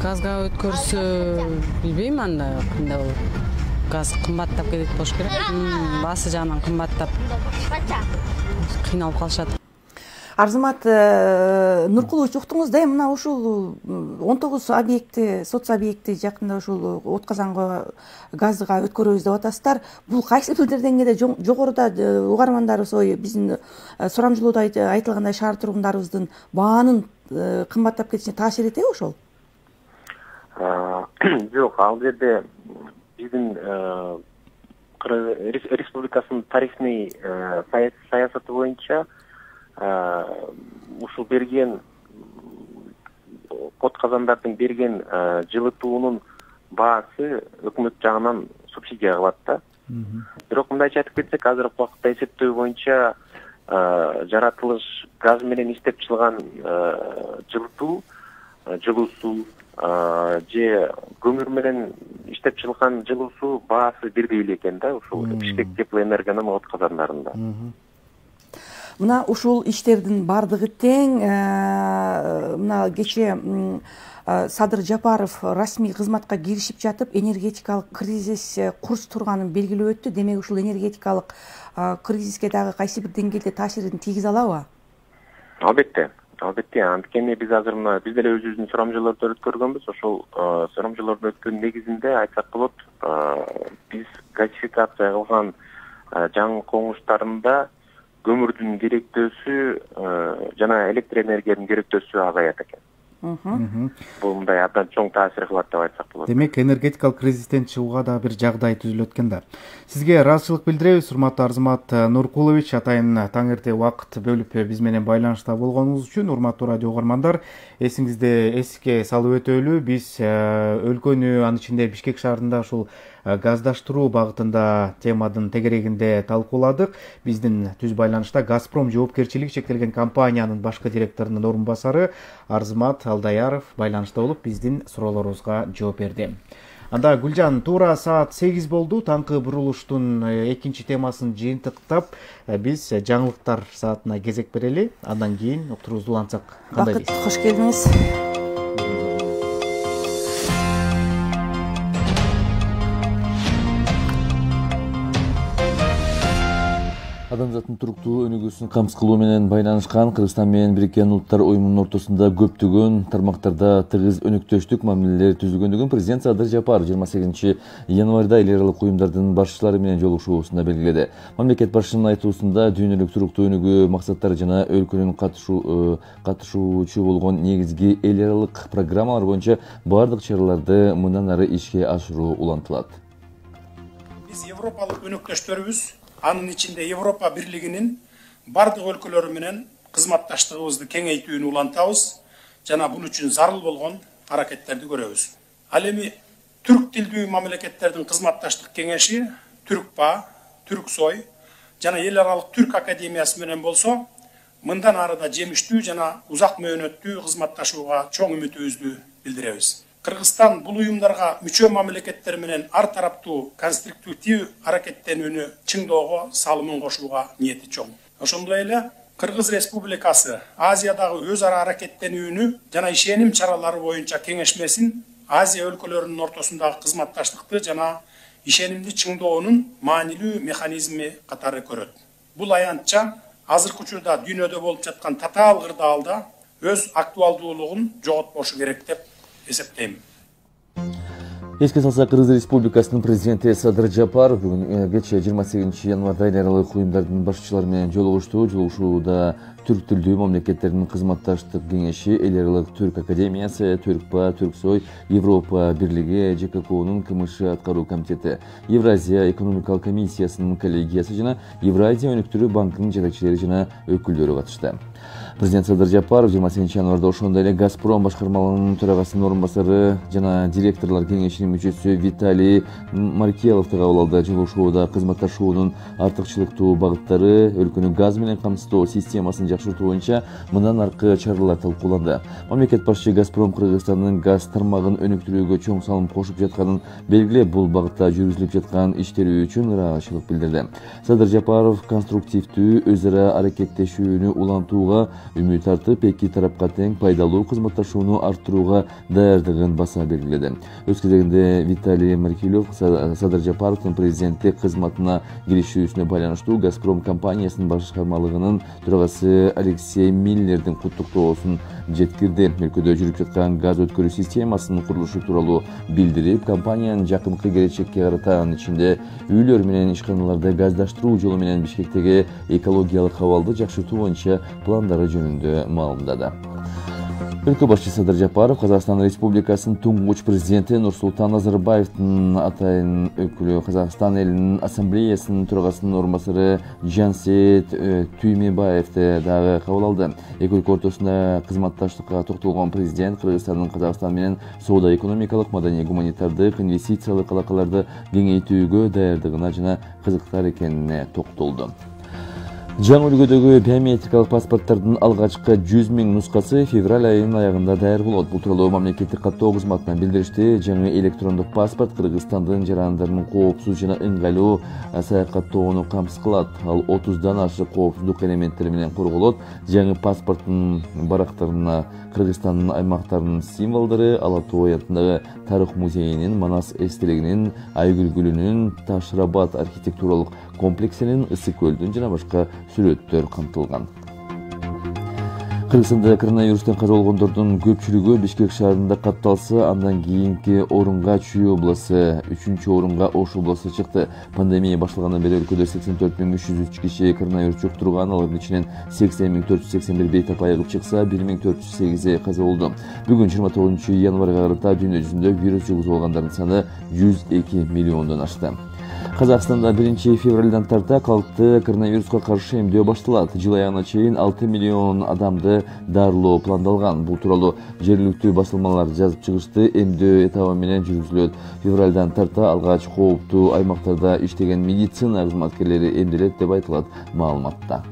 Газга өткөрсө, билбейм анда кандай болот. Газ кымбаттап кетет болуш керек. Баасы жагынан кымбаттап кыйналып калышат. Арзамат Нуркулович, уктуңуз да, мына ушул 19 объекти, соц объекти жакында ушул от казанга газга өткөрөбүз деп атасыздар. Бул кайсы бир деңгээлде жогоруда угармандарыбыз, биздин сурамжылоодо айтылгандай шаар тургундарыбыздын баанын кымбаттап кетишине таасир этеби ошол? Жок, ал жерде биздин республикасынын тарифный саясаты боюнча ушул берген от казандардын берген жылытуунун баасы өкмөт жагынан субсидия кылат да. Бирок мындайча айтып кетсек, азыркы убакытта эсептөө боюнча жаратылыш газ менен иштеп чыгылган жылуу суу же көмүр менен иштеп чыгылган жылуу суу баасы бирдей эле экен да, ушул Бишкек теплоэнергонун от казандарында. Мына ушул иштердин бардыгы тең мына кечээ Садыр Жапаров расмий кызматка киришип жатып, энергетикалык кризис курс турганын белгилеп өттү. Демек ушул энергетикалык кризиске дагы кайсы бир деңгээлде таасирин тийгизе алабы? Албетте. Анткени биз азыр мына биз деле өзүбүздүн сурамжыларды өткөргөнбүз. Ошол сурамжыларды өткөн негизинде айтсак болот, биз газификация кылган жаңы коңуштарында көмүрдүн керектөөсү жана электр энергиянын керектөөсү азаят экен. Бул мындай абдан чоң таасир кылат деп айтсак болот. Демек энергетикалык кризистен чыгууга да бир жагдай түзүлөт экен да. Сизге ыраазычылык билдиребиз, урматтуу Арзымат Нуркулович. Атайын таң эрте убакыт бөлүп биз менен байланышта болгонуңуз үчүн. Урматтуу радио угармандар, эсиңизде эске салып өтөлү, биз өлкөнү, анын ичинде Бишкек шаарында ушул газдаштыруу багытында темадын тегерегинде талкууладык. Биздин түз байланышта Газпром жоопкерчилиги чектелген компаниянын башкы директорунун орун басары Арзымат Алдаяров байланышта болуп биздин суроолорубузга жооп берди. Анда Гүлжан, туура саат 8 болду. Таңкы бурулуштун экинчи темасын жыйынтыктап биз жаңылыктар саатына кезек берели. Андан кийин уктурубузду улантсак кандай дейсиз? Бакыт, кош келдиңиз. Адамзаттын туруктуу өнүгүүсүн камсыз кылуу менен байланышкан Кыргызстан менен Бириккен Улуттар Уюмунун ортосунда көптөгөн тармактарда тыгыз өнөктөштүк мамилелер түзүлгөндүгүн президент Садыр Жапаров 28 январда эл аралык уюмдардын башчылары менен жолугушуусунда белгиледи. Мамлекет башчысынын айтуусунда дүйнөлүк туруктуу өнүгүү максаттары жана өлкөнүн катышуучу болгон негизги эл аралык программалар боюнча бардык чараларды мындан ары ишке ашыруу улантылат. Биз европалык өнөктөштөрүбүз, анын ичинде Европа бирлигинин бардык өлкөлөрү менен кызматташтыгыбызды кеңейтүүнү улантабыз жана бул үчүн зарыл болгон аракеттерди көрөбүз. Ал эми түрк тилдүү мамлекеттердин кызматташтык кеңеши Түркпа, Түрксой жана эл аралык Түрк академиясы менен болсо, мындан ары да жемиштүү жана узак мөөнөттүү кызматташууга чоң үмүтүбүздү билдиребиз. Кыргызстан бул уюмдарга мүчө мамлекеттер менен ар тараптуу конструктив аракеттенүүнү чыңдоого салымын кошууга ниети чоң. Ошондой эле Кыргыз Республикасы Азиядагы өз ара аракеттенүүнү жана ишеним чаралары боюнча кеңешмесин Азия өлкөлөрүнүн ортосундагы кызматташтыкты жана ишенимди чыңдоонун маанилүү механизми катары көрөт. Бул аянтча азыркы учурда дүйнөдө болуп жаткан татаал кырдаалда өз актуалдуулугун жоготпошу керек деп эсептейм. Эске салсак, Кыргыз Республикасынын президенти Садыр Жапаров бүгүн кечээ 28 январда эл аралык уюмдардын башчылары менен жолугушту. Жолугушууда түрк тилдүү мамлекеттердин кызматташтык кеңеши, эл аралык Түрк академиясы, Түркпа, Түрксой, Европа бирлиги, ЖККнун КМШ аткаруу комитети, Евразия экономикалык комиссиясынын коллегиясы жана Евразия өнүктүрүү банкынын жетекчилери жана өкүлдөрү катышты. Президент Садыр Жапаров 28 январда ошондой эле Газпром башкармалыгынын төрагасынын орун басары жана директорлор кеңешинин мүчөсү Виталий Маркеловду кабыл алды. Жолугушууда кызматташуунун артыкчылыктуу багыттары, өлкөнү газ менен камсыздоо системасын жакшыртуу боюнча мындан аркы чаралар талкууланды. Мамлекет башчы Газпром Кыргызстандын газ тармагын өнүктүрүүгө чоң салым кошуп жатканын белгилеп, бул багытта жүргүзүлүп жаткан иштери үчүн ыраазычылык билдирди. Садыр Жапаров конструктивдүү өз ара аракеттешүүнү улантууга үмүт артып, эки тарапка тең пайдалуу кызматташууну арттырууга даярдыгын баса белгиледи. Өз кезегинде Виталий Маркелов Садыр Жапаровдун президенттик кызматына киришүүсүнө байланыштуу Газпром компаниясынын башкармалыгынын төрагасы Алексей Миллердин куттуктоосун жеткирди. Өлкөдө жүрүп жаткан газ өткөрүү системасынын курулушу тууралуу билдирип, компаниянын жакынкы келечекке карата анын ичинде үйлөр менен ишканаларды газдаштыруу жолу менен Бишкектеги экологиялык абалды жакшыртуу боюнча пландары жөнүндө маалымдады. Өлкө башчысы Садыр Жапаров Казакстан Республикасынын туңгуч президенти Нурсултан Назарбаевдин атайын өкүлү, Казакстан элинин ассамблеясынын төрагасынын орун басары Жансейит Түймебаевди дагы кабыл алды. Эки өлкө ортосунда кызматташтыкка токтолгон президент Кыргызстандын Казакстан менен соода экономикалык, маданий, гуманитардык, инвестициялык алакаларды кеңейтүүгө даярдыгына жана кызыктар экенине токтолду. Жаңы үлгүдөгү биометрикалык паспорттардын алгачкы 100 000 нускасы февраль айынын аягында даяр болот. Бул тууралуу мамлекеттик каттоо кызматынан билдиришти. Жаңы электрондук паспорт Кыргызстандын жарандарынын коопсуз жана ыңгайлуу саякаттоону камсыз кылат. Ал 30дан ашык коопсуздук элементтери менен корголот. Жаңы паспорттун барактарына Кыргызстандын аймактарынын символдору, Ала Тоо атындагы Тарых музейинин, Манас эстелигинин, Айгүл гүлүнүн, Ташрабат архитектуралык комплексинин, Ысык көлдүн жана башка сүрөттөр камтылган. Кыргызстанда коронавирустан каза болгондордун көпчүлүгү Бишкек шаарында катталса, андан кийинки орунга Чүй областы, 3-чү орунга Ош областы чыкты. Пандемия башталгандан бери өлкөдө 84 303 киши коронавирус жуктурган, алардын ичинен 80 481 бейтап айыгып чыкса, 1408 каза болду. Бүгүн 29 январга карата дүйнө жүзүндө вирус жугузулгандардын саны 102 миллиондон ашты. Казакстанда 1 февралдан тарта калкты коронавируска каршы эмдөө башталат. Жыл аягына чейин 6 миллион адамды дарылоо пландалган. Бул тууралуу жергиликтүү басылмалар жазып чыгышты. Эмдөө этабы менен жүргүзүлөт. Февралдан тарта алгач кооптуу аймактарда иштеген медицина кызматкерлери эмделет деп айтылат маалыматта.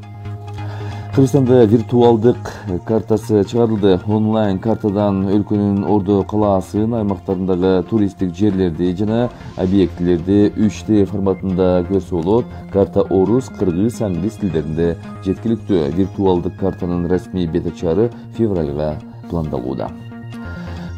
Кыргызстанда виртуалдык картасы чыгарылды. Онлайн картадан өлкөнүн Ордо калаасын, аймактарындагы туристтик жерлерди жана объектилерди 3D форматында көрсө болот. Карта орус, кыргыз, англис тилдеринде жеткиликтүү. Виртуалдык картанын расмий бет-ачары февралга пландалууда.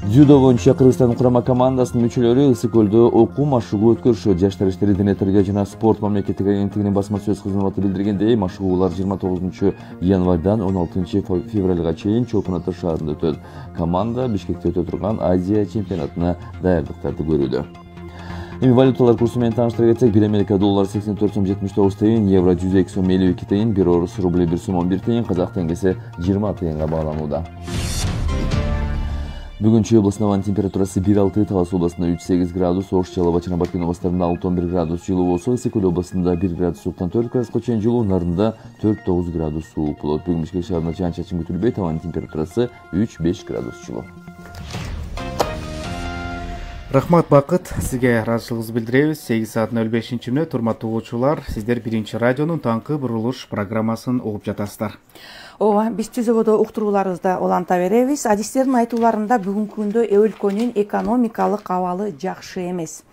Дзюдо боюнча Кыргызстан курама командасынын мүчөлөрү Ысык көлдө окуу машыгуу өткөрүшөт. Жаштар иштери, дене тарбия жана спорт мамлекеттик агенттигинин басма сөз кызматы билдиргендей, машыгуулар 29 январдан 16 февралга чейин Чолпон-Ата шаарында өтөт. Команда Бишкекте өтө турган Азия чемпионатына даярдыктарды көрүүдө. Эми валюталар курсу менен тааныштыра кетсек, 1 Америка доллары 84 сом 79 тыйын, евро 102 сом 52 тыйын, 1 орус рубли 1 сом 11 тыйын, казак теңгеси 20 тыйынга бааланууда. Бүгүн Чүй областында ауанын температурасы 1,6, Талас областында 3,8 градус, Ош, Чалова, Чарбакен областарында 6,11 градус жылуу болсо, Ысык көл областында 1 градус сууктан 4 градуска чейин жылуу, Нарында 4,9 градус суук болот. Бүгүн Бишкек шаарында жаан-чачын күтүлбөйт, ауанын температурасы 3,5 градус жылуу. Рахмат Бакыт, сизге ыраазычылыгыбызды билдиребиз. 8:05 урматтуу угуучулар, сиздер Биринчи радионун таңкы бурулуш программасын угуп жатасыздар. Ооба, биз түзөгөдө уктурууларыбызды уланта беребиз. Адистердин айтууларында бүгүнкү күндө өлкөнүн экономикалык абалы жакшы эмес.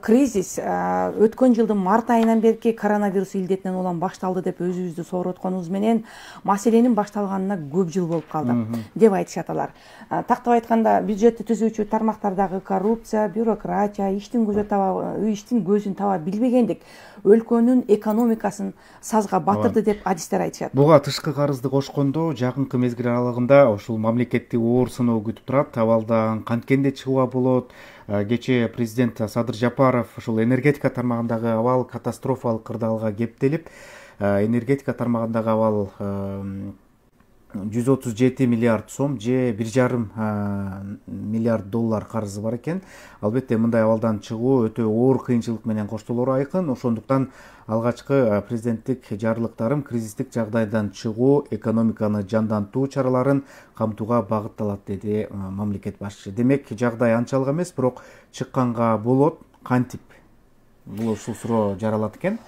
Кризис өткөн жылдын март айынан берки коронавирус илдетинен улам башталды деп өзүбүздү соорутконубуз менен маселенин башталганына көп жыл болуп калды деп айтышат алар. Тактап айтканда, бюджетти түзүүчү тармактардагы коррупция, бюрократия, иштин көзүн таба билбегендик өлкөнүн экономикасын сазга батырды деп адистер айтышат. Буга тышкы карызды кошкондо жакынкы мезгил аралыгында ушул мамлекетти оор сыноо күтүп турат. Абалдан канткенде чыгууга болот. Кечээ президент Садыр Жапаров ушул энергетика тармагындагы абал катастрофалык кырдаалга кептелип, энергетика тармагындагы абал 137 миллиард сом же 1,5 миллиард доллар карызы бар экен. Албетте мындай абалдан чыгуу өтө оор кыйынчылык менен коштолору айкын. Ошондуктан алгачкы президенттик жарлыктарым кризистик жагдайдан чыгуу, экономиканы жандантуу чараларын камтууга багытталат, деди мамлекет башчысы. Демек, жагдай анчалык эмес, бирок чыкканга болот. Кантип бул ушул суроо жаралат экен.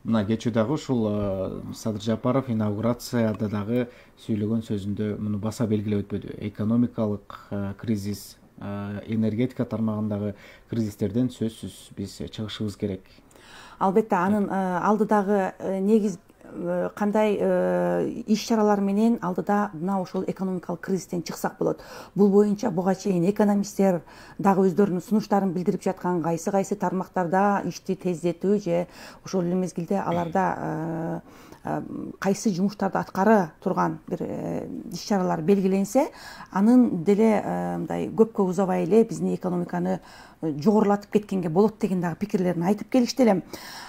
Мына кечүү дагы ушул Садыр Жапаров инаугурацияда дагы сүйлөгөн сөзүндө муну баса белгилеп өтпөдү. Экономикалык кризис, энергетика тармагындагы кризистерден сөзсүз биз чыгышыбыз керек. Албетте анын алдыдагы негиз кандай иш-чаралар менен алдыда мына ошол экономикалык кризистен чыксак болот. Бул боюнча буга чейин экономисттер дагы өздөрүнүн сунуштарын билдирип жаткан, кайсы тармактарда ишти тездетүү же ошол эле мезгилде аларда кайсы жумуштарды аткара турган бир иш-чаралар белгиленсе, анын деле мындай көпкө узабай эле биздин экономиканы жогорулатып кеткенге болот деген дагы пикирлерин айтып келишти эле.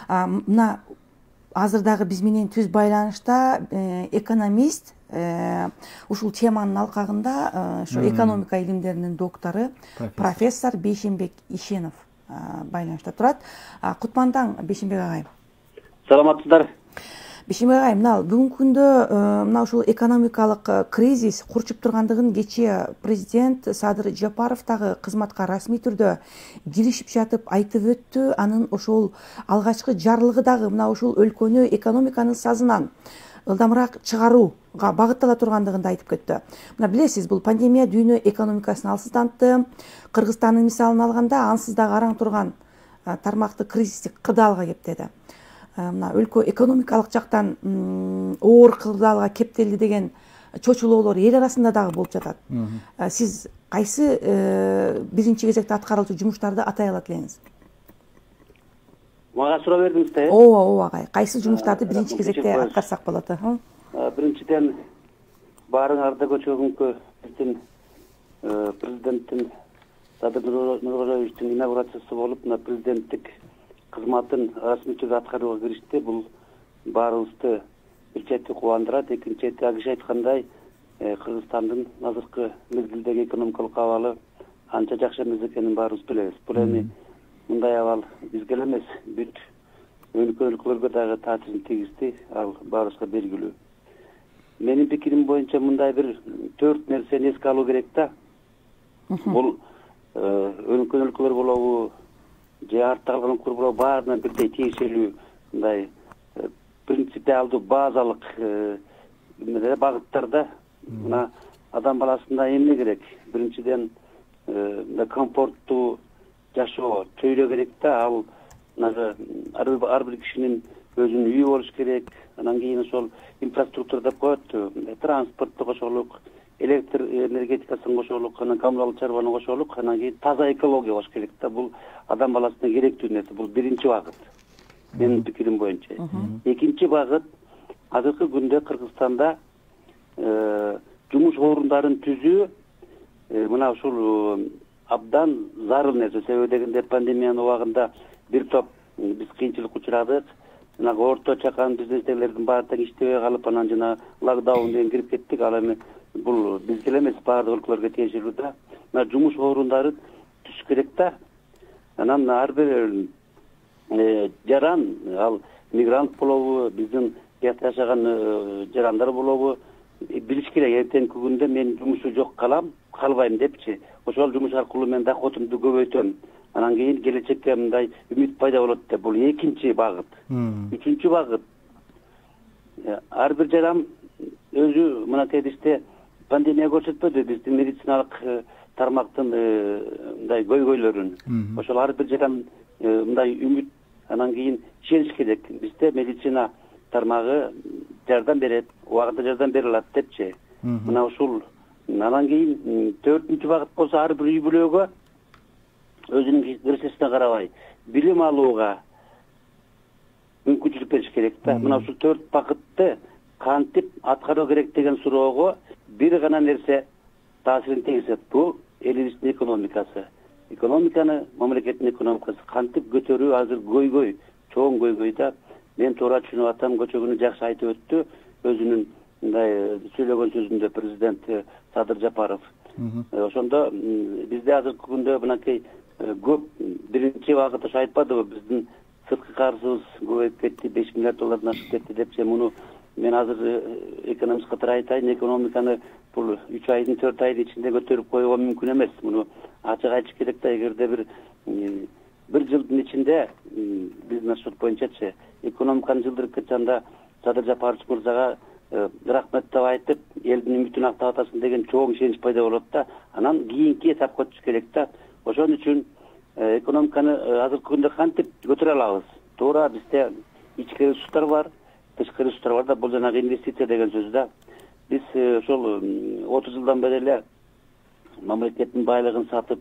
Мына азыр дагы биз менен түз байланышта экономист ушул теманын алкагында ошо экономика илимдеринин доктору профессор Бейшенбек Ишенов байланышта турат. Кутман таң, Бейшенбек агай. Саламатсыздар. Бишимбай агай, мына бүгүнкү күндө мына ушул экономикалык кризис курчуп тургандыгын кечээ президент Садыр Жапаров дагы кызматка расмий түрдө киришип жатып айтып өттү. Анын ошол алгачкы жарлыгы дагы мына ушул өлкөнү экономиканын сазынан ылдамыраак чыгарууга багыттала тургандыгын да айтып кетти. Мына билесиз, бул пандемия дүйнө экономикасын алсыздантты. Кыргызстандын мисалын алганда, ансыз дагы араң турган тармакты кризистик кырдаалга кептеди. Мына өлкө экономикалык жактан оор кырдаалга кептелди деген чочулоолор эл арасында дагы болуп жатат. Сиз кайсы биринчи кезекте аткарылчу жумуштарды атай алат элеңиз? Мага суроо бердиңиз да? Ооба агай. Кайсы жумуштарды биринчи кезекте аткарсак болот? Биринчиден баарыңарда көчөгүнкү биздин президенттин Садыр Нургалиевичтин инаугурациясы болуп, мына президенттик кызматын расмий түрдө аткарууга киришти. Бул баарыбызды бир чети кубандырат, экинчи чети киши айткандай, Кыргызстандын азыркы мезгилдеги экономикалык абалы анча жакшы эмес экенин баарыбыз билебиз. Бул эми мындай абал бизге эле эмес, бүт өлкөлөргө дагы таасирин тийгизди, ал баарыбызга белгилүү. Менин пикирим боюнча мындай бир 4 нерсени эске алуу керек да. Бул өлкөлөр болобу, же артта калган өлкөлөр болобу, баарына бирдей тиешелүү мындай принципиалдуу базалык багыттарда мына адам баласына эмне керек? Биринчиден комфорттуу жашоо чөйрө керек да. Ал ар бир кишинин өзүнүн үйү болуш керек. Анан кийин ошол инфраструктура деп коет, транспортту кошолук, электр энергетикасын кошолук, анан коммуналдык чарбаны кошолук, анан кийин таза экология болуш керек да. Бул адам баласына керектүү нерсе. Бул биринчи багыт. Менин пикирим боюнча. Экинчи багыт, азыркы күндө Кыргызстанда жумуш орундарын түзүү мына ушул абдан зарыл нерсе. Себеби дегенде пандемиянын убагында бир топ биз кыйынчылыкка учурадык. Мына орто чакан бизнестегилердин баары тең иштебей калып, анан жана локдаун деген кирип кеттик. Ал эми бул бизге эле эмес, баардык өлкөлөргө тиешелүү да. Мына жумуш орундары түзүш керек да. Анан ар бир жаран, ал мигрант болобу, биздин биякта жашаган жарандар болобу, билиш керек. Эртеңки күндө мен жумушу жок калбайм депчи. Ошол жумуш аркылуу мен доходумду көбөйтөм. Анан кийин келечекке мындай үмүт пайда болот деп. Бул экинчи багыт. Үчүнчү багыт. Ар бир жаран өзү мына кедиште пандемия көрсөтпөдү биздин медициналык тармактын мындай көйгөйлөрүн. Ошол ар бир жаран мындай үмүт, анан кийин ишениш керек. Бизде медицина тармагы жардам берет, убагында жардам бере алат депчи. Мына ушул. Анан кийин төртүнчү багыт болсо, ар бир үй бүлөгө өзүнүн киресесине карабай билим алууга мүмкүнчүлүк бериш керек да. Мына ушул 4 багытты кантип аткаруу керек деген суроого бир гана нерсе таасирин тийгизет. Бул элибиздин экономикасы. Экономиканы, мамлекеттин экономикасы кантип көтөрүү азыр көйгөй, чоң көйгөй да. Мен туура түшүнүп атам, көчөгүнү жакшы айтып өттү. Өзүнүн мындай сүйлөгөн сөзүндө президент Садыр Жапаров. Ошондо бизде азыркы күндө мынакей көп биринчи багыт ошо айтпадыбы, биздин сырткы карызыбыз көбөйүп кетти, 5 миллиард доллардан ашып кетти депчи. Муну мен азыр экономист катары айтайын, экономиканы бул 3 айдын 4 айдын ичинде көтөрүп коюуга мүмкүн эмес. Муну ачык айтыш керек да. Эгерде бир жылдын ичинде биздин отчет боюнчачы экономиканы жылдырып кеткенде Садыр Жапаров мырзага рахмет деп айтып, элдин үмүтүн актап атасың деген чоң ишенич пайда болот да. Анан кийинки этапка өтүш керек да. Ошон үчүн экономиканы азыркы күндө кантип көтөрө алабыз? Туура бизде ички ресурстар бар, тышкы ресурстар бар да. Бул жанагы инвестиция деген сөз да. Биз ошол 30 жылдан бери эле мамлекеттин байлыгын сатып,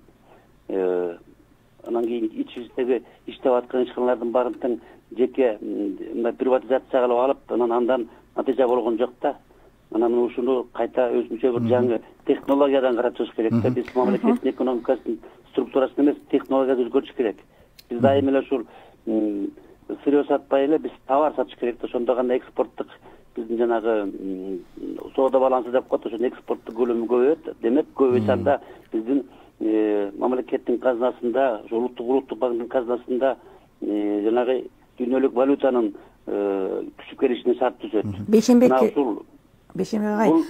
анан кийин ичибиздеги иштеп аткан ишканалардын баарын тең жеке приватизация кылып алып, андан натыйжа болгон жок да. Анан ушуну кайта өзүнчө бир жаңы технологиядан карап керек да. Биз мамлекеттин экономикасынын структурасын эмес, технологияны өзгөртүш керек. Биз дайыма эле ушул сырье сатпай эле биз товар сатыш керек да. Ошондо гана экспорттук биздин жанагы соода балансы деп коет, ошонун экспорттук көлөмү көбөйөт. Демек көбөйсөндө биздин мамлекеттин казынасында, улуттук банктын казынасында жанагы дүйнөлүк валютанын түшүп келишине шарт түзөт. Бейшенбек агай,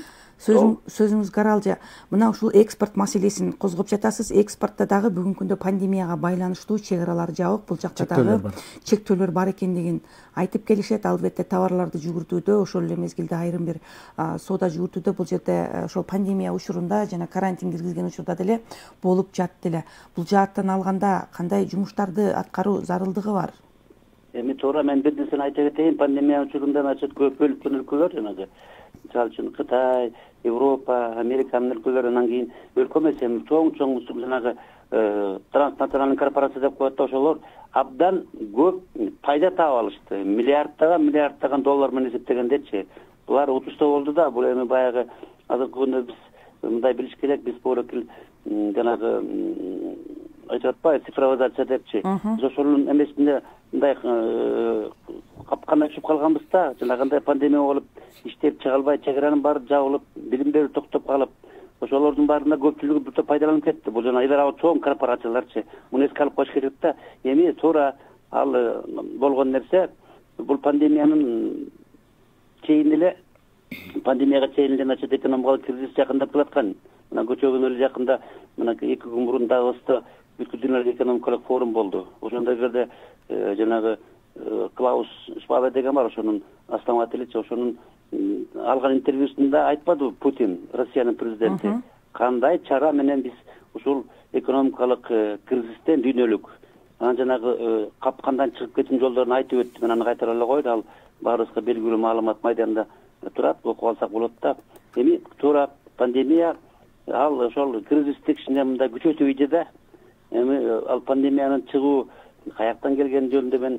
сөзүңүзгө аралжы. Мына ушул экспорт маселесин козгоп жатасыз. Экспортто дагы бүгүнкү күндө пандемияга байланыштуу чек аралар жабык, бул жакта дагы чектөөлөр бар экендигин айтып келишет. Албетте товарларды жүгүртүүдө, ошол эле мезгилде айрым бир соода жүгүртүүдө бул жерде ошол пандемия учурунда жана карантин киргизген учурда деле болуп жатты эле. Бул жааттан алганда кандай жумуштарды аткаруу зарылдыгы бар? Эми туура мен бир нерсени айта кетейин. Пандемия учурунда көп бөлүккөн өлкөлөр жанагы мисалы үчүн Кытай, Европа, Американын өлкөлөрү, анан кийин өлкө эмес, чоң жанагы транснациональный корпорация деп коет да, ошолор абдан көп пайда таап алышты. Миллиарддаган доллар менен эсептегендечи. Булар утуштуу болду да. Бул эми баягы азыркы күндө биз мындай билиш керек, биз бул жанагы айтып атпайбы, цифровизация депчи. Биз ошонун эмесинде мындай капканга түшүп калганбыз да. Жанагындай пандемия болуп, иштеп чыга албай, чек аранын баары жабылып, билим берүү токтоп калып, ошолордун баарында көпчүлүгү бутта пайдаланып кетти. Бул жана эл аралык чоң корпорацияларчы. Муну эске алып коюш керек да. Эми туура ал болгон нерсе, бул пандемиянын чейин эле, пандемияга чейин эле начар экономикалык кризис жакындап келаткан. Мына көчөгөн эле жакында, мына 2 күн мурун Давоста бүткүл дүйнөлүк экономикалык форум болду. Ошондой жерде жанагы Клаус Шваб деген бар, ошонун основателичи, ошонун алган интервьюсунда айтпадыбы Путин, Россиянын президенти, кандай чара менен биз ушул экономикалык кризистен дүйнөлүк анан жанагы капкандан чыгып кетүү жолдорун айтып өттү. Мен аны кайтара эле койду. Ал баарыбызга белгилүү маалымат майданда турат, окуп алсак болот да. Эми туура пандемия ал ошол кризисти кичине мындай күчөтүп ийди да. Эми ал пандемиянын чыгуу каяктан келгени жөнүндө мен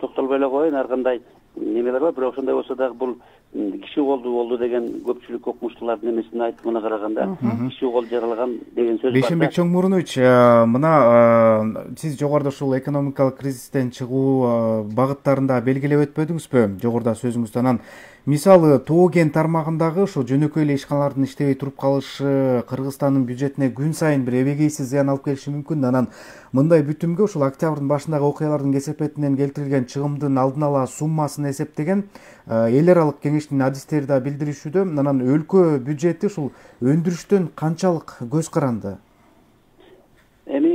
токтолбой эле коеюн. Ар кандай немелер бар, бирок ошондой болсо дагы бул киши болду деген көпчүлүк окумуштуулардын эмесине айтымына караганда киши кол жаралган деген сөз бар. Бейшенбек Чоңмурунович, мына сиз жогоруда ушул экономикалык кризистен чыгуу багыттарында белгилеп өтпөдүңүзбү жогоруда сөзүңүздө? Анан мисалы Тоо кен тармагындагы ушул жөнөкөй эле ишканалардын иштебей туруп калышы Кыргызстандын бюджетине күн сайын бир эбегейсиз зыян алып келиши мүмкүн. Анан мындай бүтүмгө ушул октябрдын башындагы окуялардын кесепетинен келтирилген чыгымдын алдын ала суммасын эсептеген эл аралык кеңештин адистери да билдиришүүдө. Анан өлкө бюджети ушул өндүрүштөн канчалык көз каранды? Эми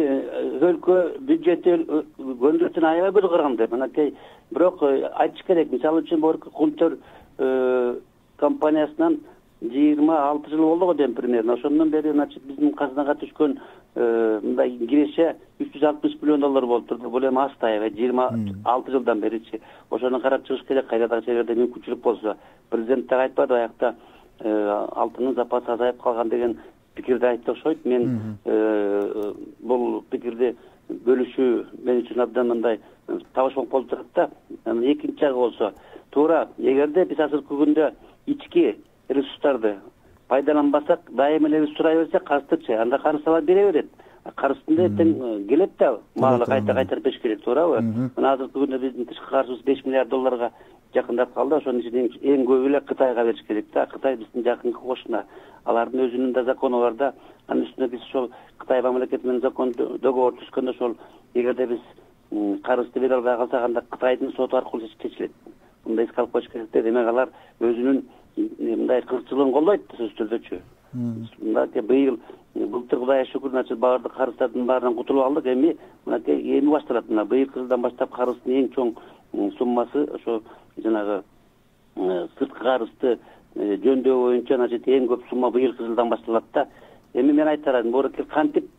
өлкө бюджети өндүрүштөн аябай көз каранды. Мынакей бирок айтыш керек. Мисалы үчүн борку Кунтөр компаниясынан 26 жыл болду го дейм примерно. Ошондон бери значит биздин казынага түшкөн мындай киреше $360 миллион болуп турду. Бул эми аз да, 26 жылдан беричи. Ошону карап чыгыш керек. Кайрадан чегерде мүмкүнчүлүк болсо. Президент так айтпады аякта алтынын запасы азайып калган деген пикирди айтты окшойт. Мен бул пикирди бөлүшүү мен үчүн абдан мындай табышмак болуп турат да. Анан экинчи жагы болсо, туура эгерде биз азыркы күндө ички ресурстарды пайдаланбасак, дайым эле сурай берсек, карыздычы, анда карызсалар бере берет. Карыздын да тең келет да, маалы кайтарып бериш керек, туурабы? Мына азыркы күндө биздин тышкы карызыбыз $5 миллиард жакындап калды. Ошонун ичинде эң көбү эле Кытайга бериш керек да. Кытай биздин жакынкы кошуна. Алардын өзүнүн да закону бар да. Анын үстүнө биз ошол Кытай мамлекети менен закон договор түзгөндө ошол эгерде биз карызды бере албай калсак, анда Кытайдын соту аркылуу чечилет. Мындай эске алып коюш керек да. Демек алар өзүнүн мындай кызыкчылыгын колдойт сөзсүз түрдөчү. Мындай быйыл былтыр Кудайга шүгүр, значит баардык карыздардын баарынан кутулуп алдык. Эми башталат. Мына быйылкы жылдан баштап карыздын эң чоң суммасы ошо жанагы сырткы карызды жөндөө боюнча, значит эң көп сумма быйылкы жылдан башталат да. Эми мен айтарым, борокер кантип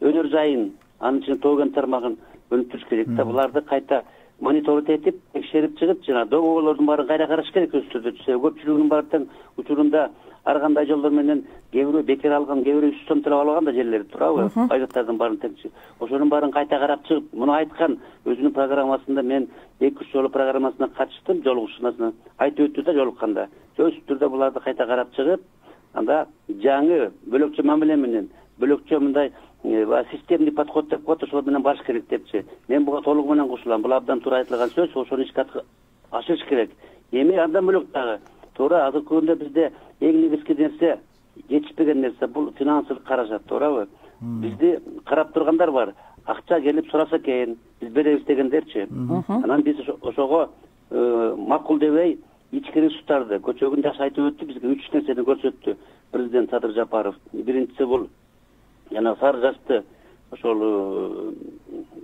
өнөр жайын, анын ичинде Тоо кен тармагын өнүктүрүш керек да. Буларды кайта мониторинг этип, текшерип чыгып, жана договорлордун баарын кайра караш керек сөзсүз түрдө. Көпчүлүгүнүн баары тең учурунда ар кандай жолдор менен кээ бирөө бекер алган, кээ бирөө үч сом төлөп алган да жерлери, туурабы? Айлыктардын баарын тең. Ошонун баарын кайта карап чыгып, муну айткан өзүнүн программасында мен 2-3 жолу программасына катыштым, жолугушуусуна айтып өттү да жолукканда. Сөзсүз түрдө буларды кайта карап чыгып, анда жаңы бөлөкчө мамиле менен, бөлөкчө мындай системный подход деп коет, ошол менен барыш керек депчи. Мен буга толугу менен кошулам. Бул абдан туура айтылган сөз, ошону ишке ашырыш керек. Эми андан бөлөк дагы туура азыркы күндө бизде эң негизги нерсе, жетишпеген нерсе бул финансылык каражат, туурабы? Бизди карап тургандар бар. Акча келип сураса экен, биз беребиз дегендерчи. Анан биз ошого макул дебей ички ресурстарды көчөгүн жакшы айтып өттү. Бизге 3 нерсени көрсөттү президент Садыр Жапаров. Биринчиси бул жана сары жашты ошол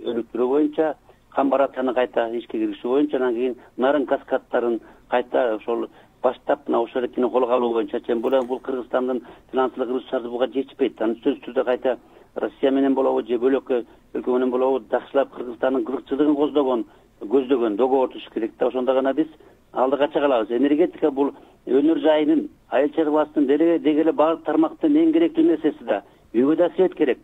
өнүктүрүү боюнча, камбаратаны кайта ишке киргизүү боюнча, анан кийин нарын каскадтарын кайта ошол баштап мына ошол эркини колго алуу боюнча бул Кыргызстандын финансылык ресурстары буга жетишпейт. Анын сөзсүз түрдө кайта Россия менен болобу же бөлөккө өлкө менен болобу жакшылап Кыргызстандын кызыкчылыгын көздөгөн договор түзүш керек да. Ошондо гана биз алдыга чыга алабыз. Энергетика бул өнөр жайынын, айыл чарбасынын деги эле баардык тармактын эң керектүү нерсеси да. Үйгө да свет керек.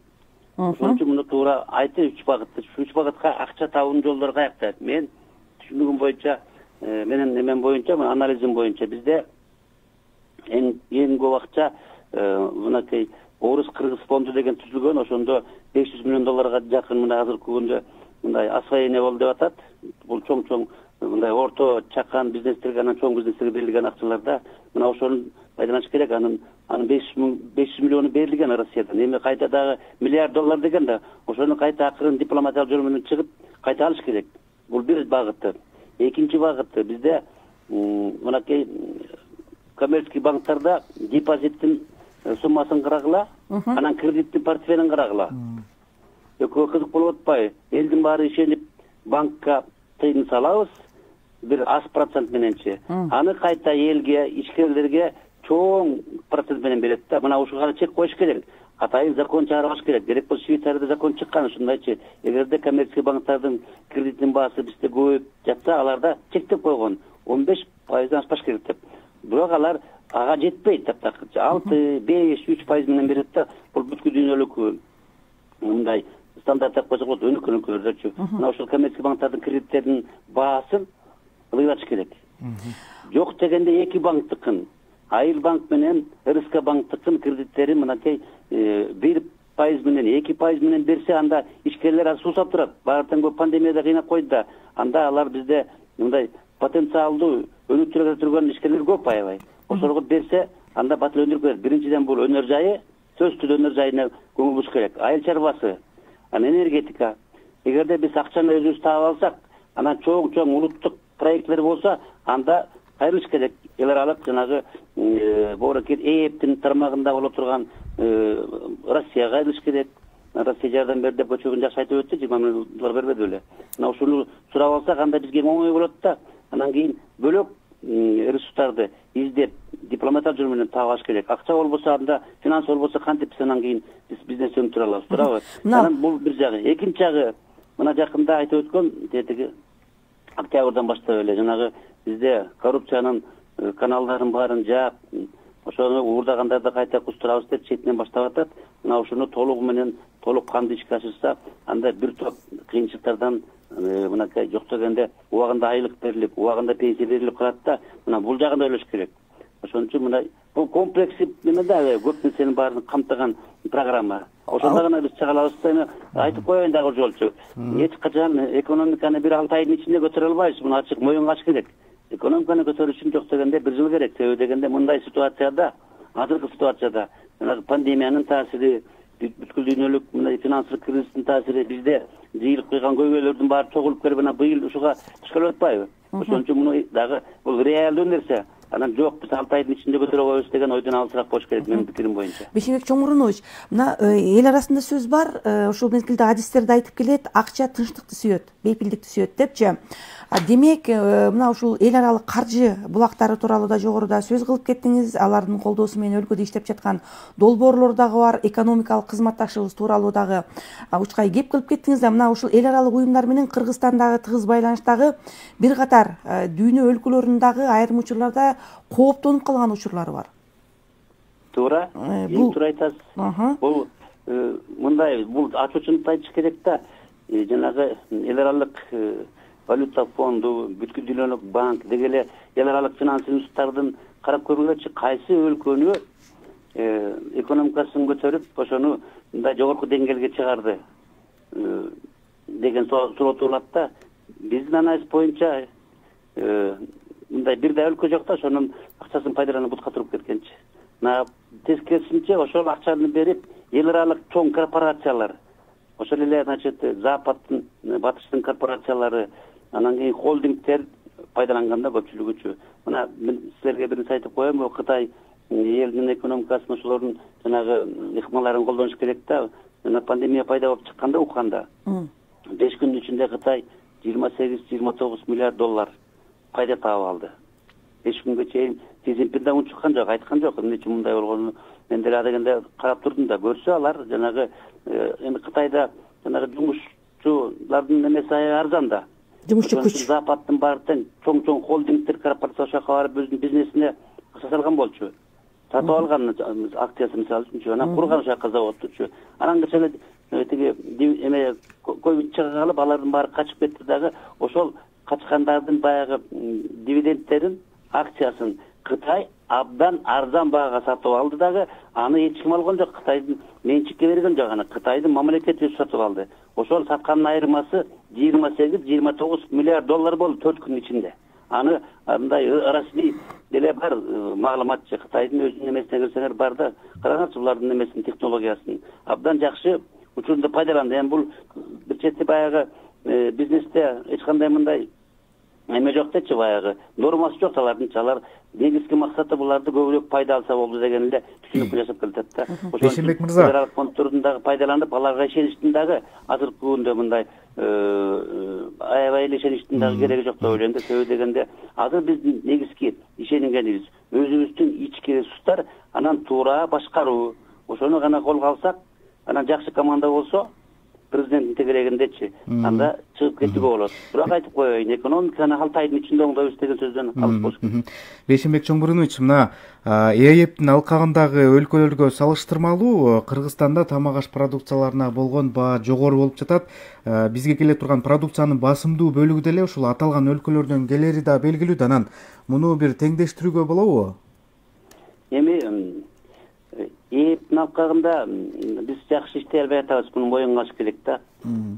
Ошон үчүн муну туура айтты, 3 багытты. 3 багытка акча табуунун жолдору каякта? Мен түшүнүгүм боюнча, менин эмен боюнча, анализим боюнча бизде эң көп акча мынакей Орус Кыргыз фонду деген түзүлгөн. Ошондо $500 миллион жакын мына азыркы күндө мындай освоение болду деп атат. Бул чоң мындай орто чакан бизнестерге, анан чоң бизнестерге берилген акчаларда мына ошону пайдаланыш керек. Анын 500 миллиону берилген Россиядан. Эми кайта дагы $миллиард деген да. Ошону кайта акырын дипломатиялык жол менен чыгып кайта алыш керек. Бул бир багыты. Экинчи багыты бизде мынакей коммерческий банктарда депозиттин суммасын карагыла, анан кредиттин портфелин карагыла. Экөө кызык болуп атпайбы? Элдин баары ишенип банкка тыйын салабыз, бир аз процент мененчи. Аны кайта элге, ишкерлерге чоң процент менен берет да. Мына ушуга чек коюш керек. Катайын закон чыгарыш керек. Керек болсо Швейцарияда закон чыккан ушундайчы. Эгерде коммерческий банктардын кредиттин баасы бизде көбөйүп жатса, аларда чектеп койгон 15%-дан ашпаш керек деп. Бирок алар ага жетпейт деп 6, 5, 3% менен берет да. Бул бүткүл дүйнөлүк мындай стандарт деп койсок болот, өнүккөн. Мына ошол коммерческий банктардын кредиттеринин баасын ылгатыш керек. Жок дегенде эки банктыкын, Айыл банк менен РСК банктыкын кредиттери мынакей 1% менен 2% менен берсе, анда ишкерлер аз суусап турат. Баардыгын көп пандемияда кыйнап койду да. Анда алар бизде мындай потенциалдуу өнүктүрө турган ишкерлер көп аябай. Ошолго берсе, анда батыл өндүрүп берет. Биринчиден бул өнөр жайы, сөзсүз өнөр жайына көңүл буруш керек. Айыл чарбасы, анан энергетика. Эгерде биз акчаны өзүбүз таап алсак, анан чоң улуттук проектлер болсо, анда кайрылыш керек. Эл аралык жанагы бооракет ээптин тармагында боло турган Россияга кайрылыш керек. Россия жардам берди деп көчөгүн жакшы айтып өттү, $20 миллион бербеди беле. Мына ушуну сурап алсак, анда бизге оңой болот да. Анан кийин бөлөк ресурстарды издеп, дипломатиялык жол менен таап алыш керек. Акча болбосо, анда финанс болбосо кантип биз анан кийин бизнес өнүктүрө алабыз, туурабы? Анан бул бир жагы. Экинчи жагы, мына жакында айтып өткөн тетиги октябрдан баштап эле жанагы бизде коррупциянын каналдарын баарын жаап, ошону уурдагандарды кайта кустурабыз деп четинен баштап атат. Мына ушуну толук канды ишке ашырса, анда бир топ кыйынчылыктардан мынакей жок дегенде убагында айлык берилип, убагында пенсия берилип калат да. Мына бул жагын ойлош керек. Ошон үчүн мына бул комплексив неме да, көп нерсенин баарын камтыган программа. Ошондо гана биз чыга алабыз да. Айтып коеюн дагы жолчу. Эч качан экономиканы бир 6 айдын ичинде көтөрө албайбыз. Муну ачык моюнга ачыш керек. Экономиканы көтөрүү үчүн жок дегенде 1 жыл керек. Себеби дегенде мындай ситуацияда, азыркы ситуацияда, пандемиянын таасири, бүткүл дүйнөлүк мындай финансылык кризистин таасири бизде жыйылып калган көйгөйлөрдүн баары чогулуп келип, анан быйыл ушуга чыгып атпайбы? Ошон үчүн муну дагы бул реалдуу нерсе. Анан жок, биз 6 айдын ичинде көтөрө албайбыз деген ойдон алысыраак болуш керек, менин пикирим боюнча. Бейшенбек Чоңмурунович, мына эл арасында сөз бар, ошол мезгилде адистерде айтып келет, акча тынчтыкты сүйөт, бейпилдикти сүйөт депчи. Демек, мына ушул эл аралык каржы булактары тууралуу да жогоруда сөз кылып кеттиңиз. Алардын колдоосу менен өлкөдө иштеп жаткан долбоорлор дагы бар, экономикалык кызматташыбыз тууралуу дагы учкай кеп кылып кеттиңиз. Мына ушул эл аралык уюмдар менен Кыргызстандагы тыгыз байланыштагы бир катар дүйнө өлкөлөрүндөгү айрым учурларда кооптонуп калган учурлары бар. Туура, туура айтасыз. Бул мындай, бул ачуучунуп айтыш керек да. Жанагы эл аралык валюта фонду, бүткүл дүйнөлүк банк деги эле эл аралык финанс институттардын карап көргүлөчү кайсы өлкөнү экономикасын көтөрүп, ошону мындай жогорку деңгээлге чыгарды деген суроо туулат да. Биздин анализ боюнча мындай бир да өлкө жок да, ошонун акчасын пайдаланып бутка туруп кеткенчи. Тескерисинче ошол акчаны берип, эл аралык чоң корпорациялар, ошол эле, значит, Западтын, Батыштын корпорациялары, анан кийин холдингтер пайдаланганда көпчүлүгүчү. Мына мен силерге бир айтып коем, Кытай элдин экономикасын ошолордун жанагы ыкмаларын колдонуш керек да. Жана пандемия пайда болуп чыкканда Уханда 5 күндүн ичинде Кытай 28-29 миллиард доллар пайда таап алды. 5 күнгө чейин Си Цзиньпин да унчуккан жок, айткан жок, эмне үчүн мындай болгонун. Мен деле адегенде карап турдум да, көрсө алар жанагы эми Кытайда жанагы жумушчулардын эмеси арзан да. Жумушчу күч. Западтын баары тең чоң чоң корпорация жака барып өзүнүн бизнесине акча салган болчу. Сатып алган акциясы мисалы үчүнчү, анан курган жака заводтучу. Анан кечээ тиги эме көбү чыга калып, алардын баары качып кетти дагы. Ошол качкандардын баягы дивидендтерин, акциясын Кытай абдан арзан баага сатып алды дагы, аны эч ким алган жок. Кытайдын менчикке берген жок, аны Кытайдын мамлекети өзү сатып алды. Ошол саткандын айырмасы 28-29 миллиард доллар болду 4 күн ичинде. Аны андай расмий деле бар маалыматчы Кытайдын өзүнүн эмесине кирсеңер бар да, караңызчы булардын эмесин, технологиясын абдан жакшы учурунда пайдаланды. Эми бул бир чети баягы бизнесте эч кандай мындай эме жок дечи, баягы нормасы жок алардын. Алар негизги максаты буларды көбүрөөк пайда алса болду деген эле түшүнүккө жашап келатат да. Бейшенбек мырза, федералдык фонддордун дагы пайдаланып, аларга ишеништин дагы азыркы күндө мындай аябай эле ишеништин дагы кереги жок деп ойлойм да. Себеби дегенде азыр биздин негизги ишенгенибиз өзүбүздүн ички ресурстар, анан туура башкаруу. Ошону гана колго алсак, анан жакшы команда болсо, президенттин тегерегиндечи, анда чыгып кетүүгө болот. Бирок айтып коеюн, экономиканы 6 айдын ичинде оңдойбуз деген сөздөн алып болуш керек. Бейшенбек Чоңбурунович, мына ЭЭПтин алкагындагы өлкөлөргө салыштырмалуу Кыргызстанда тамак аш продукцияларына болгон баа жогору болуп жатат. Бизге келе турган продукциянын басымдуу бөлүгү деле ушул аталган өлкөлөрдөн келери да белгилүү. Анан муну бир теңдештирүүгө болобу? Эми ЭЭПтин алкагында биз жакшы иштей албай атабыз, муну моюнга алыш керек да.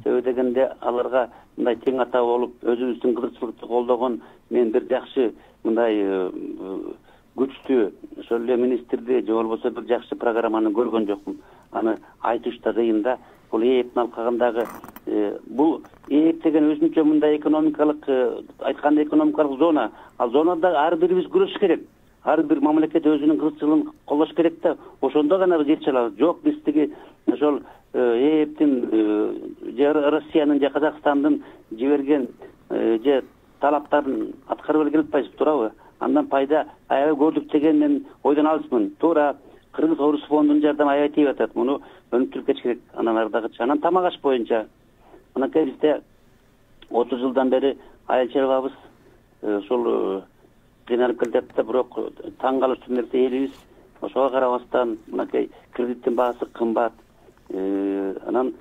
Себеби дегенде аларга мындай тең ата болуп, өзүбүздүн кызыкчылыкты колдогон мен бир жакшы мындай күчтүү ошол эле министрди же болбосо бир жакшы программаны көргөн жокмун. Аны айтыш да кыйын да. Бул ЭЭПтин алкагындагы бул ЭЭП деген өзүнчө мындай экономикалык айтканда экономикалык зона. Ал зонада ар бирибиз күрөшүш керек. Ар бир мамлекет өзүнүн кызыкчылыгын колдош керек да. Ошондо гана биз жетише алабыз. Жок, биз тиги ошол ЭЭПтин же Россиянын же Казакстандын жиберген же талаптарын аткарып эле келатпайбыз, туурабы? Андан пайда аябай көрдүк деген мен ойдон алысмын. Туура Кыргыз Орус фондунун жардамы аябай тийип атат. Муну өнүктүрүп кетиш керек. Анан ардагычы. Анан тамак аш боюнча анакей бизде 30 жылдан бери айыл чарбабыз ошол кыйналып келатат да, бирок таң калыштуу нерсе элибиз ошого карабастан мынакей кредиттин баасы кымбат. Анан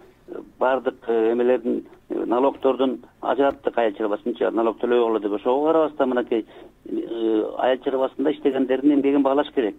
бардык эмелердин налогтордун ажыраттык айыл чарбасынча налог төлөбөй калды деп. Ошого карабастан мынакей айыл чарбасында иштегендердин эмгегин баалаш керек.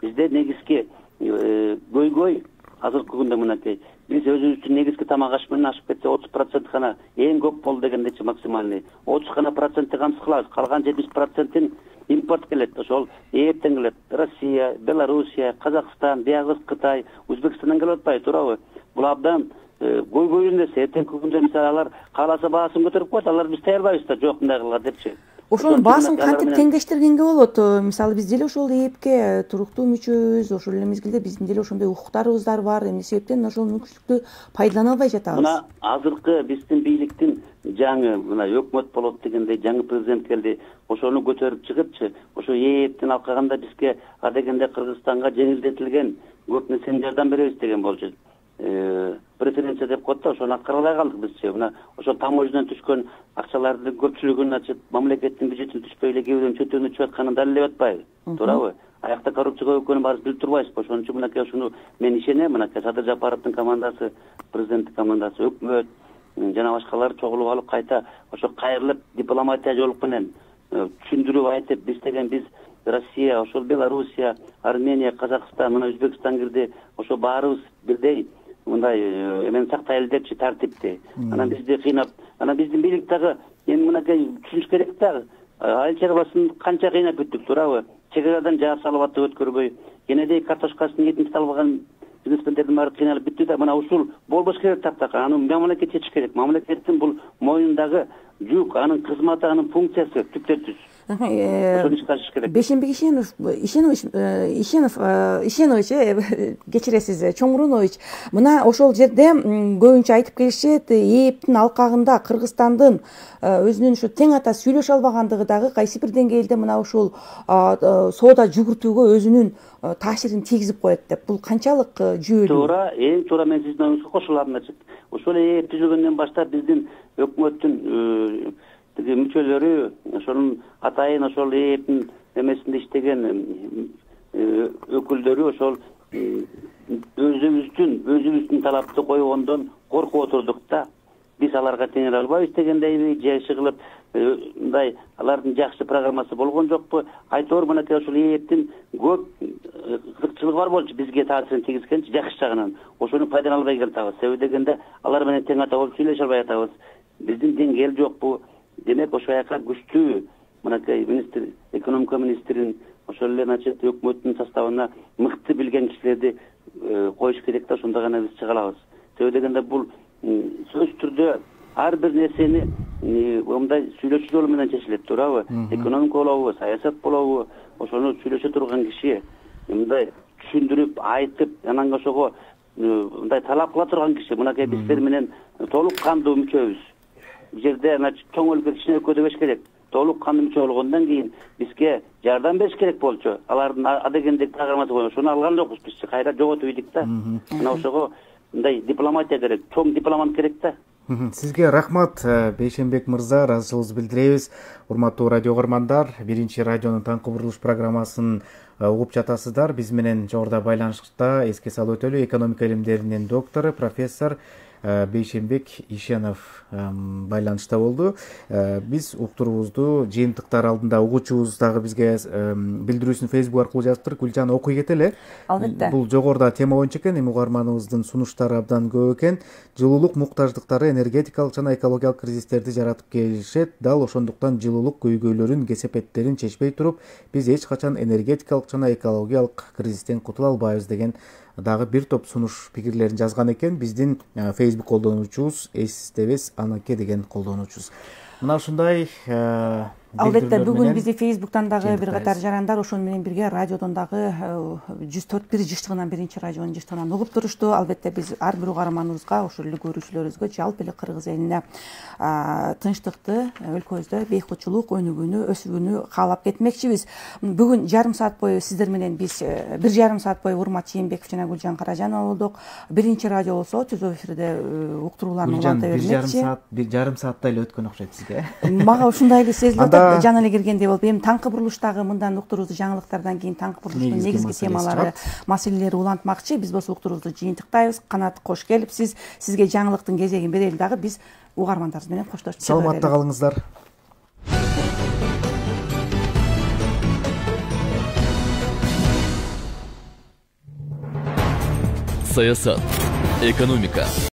Бизде негизги көйгөй азыркы күндө мынакей биз өзүбүздүн негизги тамак аш менен ашып кетсе 30% гана эң көп болду дегендечи максимальный 30 гана процентти камсыз кылабыз. Калган 70%-ин импорт келет. Ошол ЭЭПтен келет. Россия, Белоруссия, Казакстан, биягыбыз Кытай, Өзбекстандан келип атпайбы, туурабы? Бул абдан көйгөйлүү нерсе. Эртеңки күндө мисалы алар кааласа баасын көтөрүп коет, алар биз тыя албайбыз да, жок мындай кылгыла депчи. Ошонун баасын кантип теңдештиргенге болот? Мисалы биз деле ошол ЭЭПке туруктуу мүчөбүз, ошол эле мезгилде биздин деле ошондой укуктарыбыз бар. Эмне себептен ошол мүмкүнчүлүктү пайдалана албай жатабыз? Мына азыркы биздин бийликтин жаңы мына өкмөт болот дегенде жаңы президент келди. Ошону көтөрүп чыгыпчы. Ошо ЭЭПтин алкагында бизге адегенде Кыргызстанга жеңилдетилген көп нерсени жардам беребиз деген болчу. Преференция деп коет да, ошону аткара албай калдык бизчи. Мына ошо таможнядан түшкөн акчалардын көпчүлүгүн мамлекеттин бюджетине түшпөй эле кээбирөөдөн чөтөнүп чыгып атканын далилдеп атпайбы, туурабы? Аякта коррупция көп экенин баарыбыз билип турбайбызбы? Ошон үчүн мынакей ушуну мен ишенем, мынакей Садыр Жапаровдун командасы, президенттин командасы, өкмөт жана башкалар чогулуп алып кайта ошо кайрылып дипломатия жолу менен түшүндүрүп айтып, биз деген биз Россия, ошол Белоруссия, Армения, Казакстан, мына Өзбекстан кирди, ошо баарыбыз бирдей мындай эмени сактайлы депчи тартипти. Анан бизди кыйнап, анан биздин бийлик дагы эми мынакей түшүнүш керек да. Айыл чарбасын канча кыйнап бүттүк, туурабы? Чек арадан жаап салып атып өткөрбөй, кенедей картошкасын этин салып алган бизнесмендердин балдардын баары кыйналып бүттү да мына ушул болбош керек таптакы. Аны мамлекет чечиш керек. Мамлекеттин бул мойнундагы жүк, анын кызматы, анын функциясы түптөн түз. Бейшенбек Ишенович, кечиресиз, Чоңмурунович, мына ошол жерде көбүнчө айтып келишет, ээптин алкагында Кыргызстандын өзүнүн ушу тең ата сүйлөшө албагандыгы дагы кайсы бир деңгээлде мына ушул соода жүгүртүүгө өзүнүн таасирин тийгизип коет деп. Бул канчалык жүйөлүү? Туура, эң туура, мен сиздин оюңузга кошулам. Ошол ээп түзүлгөндөн баштап биздин өкмөттүн мүчөлөрү, ошонун атайын ошол ээптин эмесинде иштеген өкүлдөрү ошол өзүбүздүн талапты койгондон коркуп отурдук да. Биз аларга теңире албайбыз дегендейби, же иши кылып мындай алардын жакшы программасы болгон жокпу? Айтор мынакей ошол ээптин көп кызыкчылыгы бар болчу, бизге таасирин тийгизгенчи жакшы жагынан. Ошону пайдалана албай келатабыз. Себеби дегенде алар менен тең ата болуп сүйлөшө албай атабыз. Биздин деңгээл жокпу. Демек ошол жака күчтүү мынакей министр, экономика министрин, ошол эле значит өкмөттүн составына мыкты билген кишилерди коюш керек да, ошондо гана биз чыга алабыз. Себеби дегенде бул сөз түрдө ар бир нерсени мындай сүйлөшүү жолу менен чечилет, туурабы? Экономика болобу, саясат болобу, ошону сүйлөшө турган киши мындай түшүндүрүп, айтып, анан ошого мындай талап кыла турган киши. Мынакей биздер менен толук кандуу мүчөбүз. Бул жерде чоң өлкө кичине өлкө дебеш керек. Толук кандуу мүчө болгондон кийин бизге жардам бериш керек болчу. Алардын адегендик программасы боюнча ошону алган жокпуз биз. Кайра жоготуп ийдик да. Мына ошого мындай дипломатия керек, чоң дипломат керек да. Сизге рахмат, Бейшенбек мырза, ыраазычылыгыбызды билдиребиз. Урматтуу радио угармандар, биринчи радионун таңкы бурулуш программасын угуп жатасыздар. Биз менен жогоруда байланышта эске салып өтөлү, экономика илимдеринин доктору, профессор Бейшенбек Ишенов байланышта болду. Биз уктуруубузду жыйынтыктар алдында угуучубуз дагы бизге билдирүүсүн Facebook аркылуу жазыптыр. Гүлжан, окуй кетели. Албетте. Бул жогоруда тема боюнча экен, эми угарманыбыздын сунуштары абдан көп экен. Жылуулук муктаждыктары энергетикалык жана экологиялык кризистерди жаратып келишет. Дал ошондуктан жылуулук көйгөйлөрүн, кесепеттерин чечпей туруп, биз эч качан энергетикалык жана экологиялык кризистен кутула албайбыз деген дагы бир топ сунуш пикирлерин жазган экен биздин Facebook колдонуучубуз Эстебес Анаке деген колдонуучубуз. Мына ушундай албетте бүгүн бизди Facebooktан дагы бир катар жарандар ошону менен бирге радиодон дагы 104.1 жыштыгынан биринчи радионун жыштыгынан угуп турушту. Албетте биз ар бир угарманыбызга, ошол эле көрүүчүлөрүбүзгө, жалпы эле кыргыз элине тынчтыкты, өлкөбүздө бейкутчулук өнүгүүнү, өсүүнү каалап кетмекчибиз. Бүгүн жарым саат бою сиздер менен биз бир жарым саат бою Урмат Жээнбеков жана Гүлжан Каражанова болдук. Биринчи радио болсо түзүү эфирде уктурууларды уланта бермекчи. Бир жарым сааттай эле өткөн окшойт сизге. Мага ушундай эле сезилип атат. Жана эле киргендей болуп, эми таңкы бурулуштагы мындан уктуруубузду жаңылыктардан кийин таңкы бурулуштун негизги темалары, маселелери улантмакчы. Биз болсо уктуруубузду жыйынтыктайбыз. Канат кош келипсиз. Сизге жаңылыктын кезегин берели дагы биз угармандарыбыз менен коштошуп чыга берели. Саламатта калыңыздар. Саясат, экономика,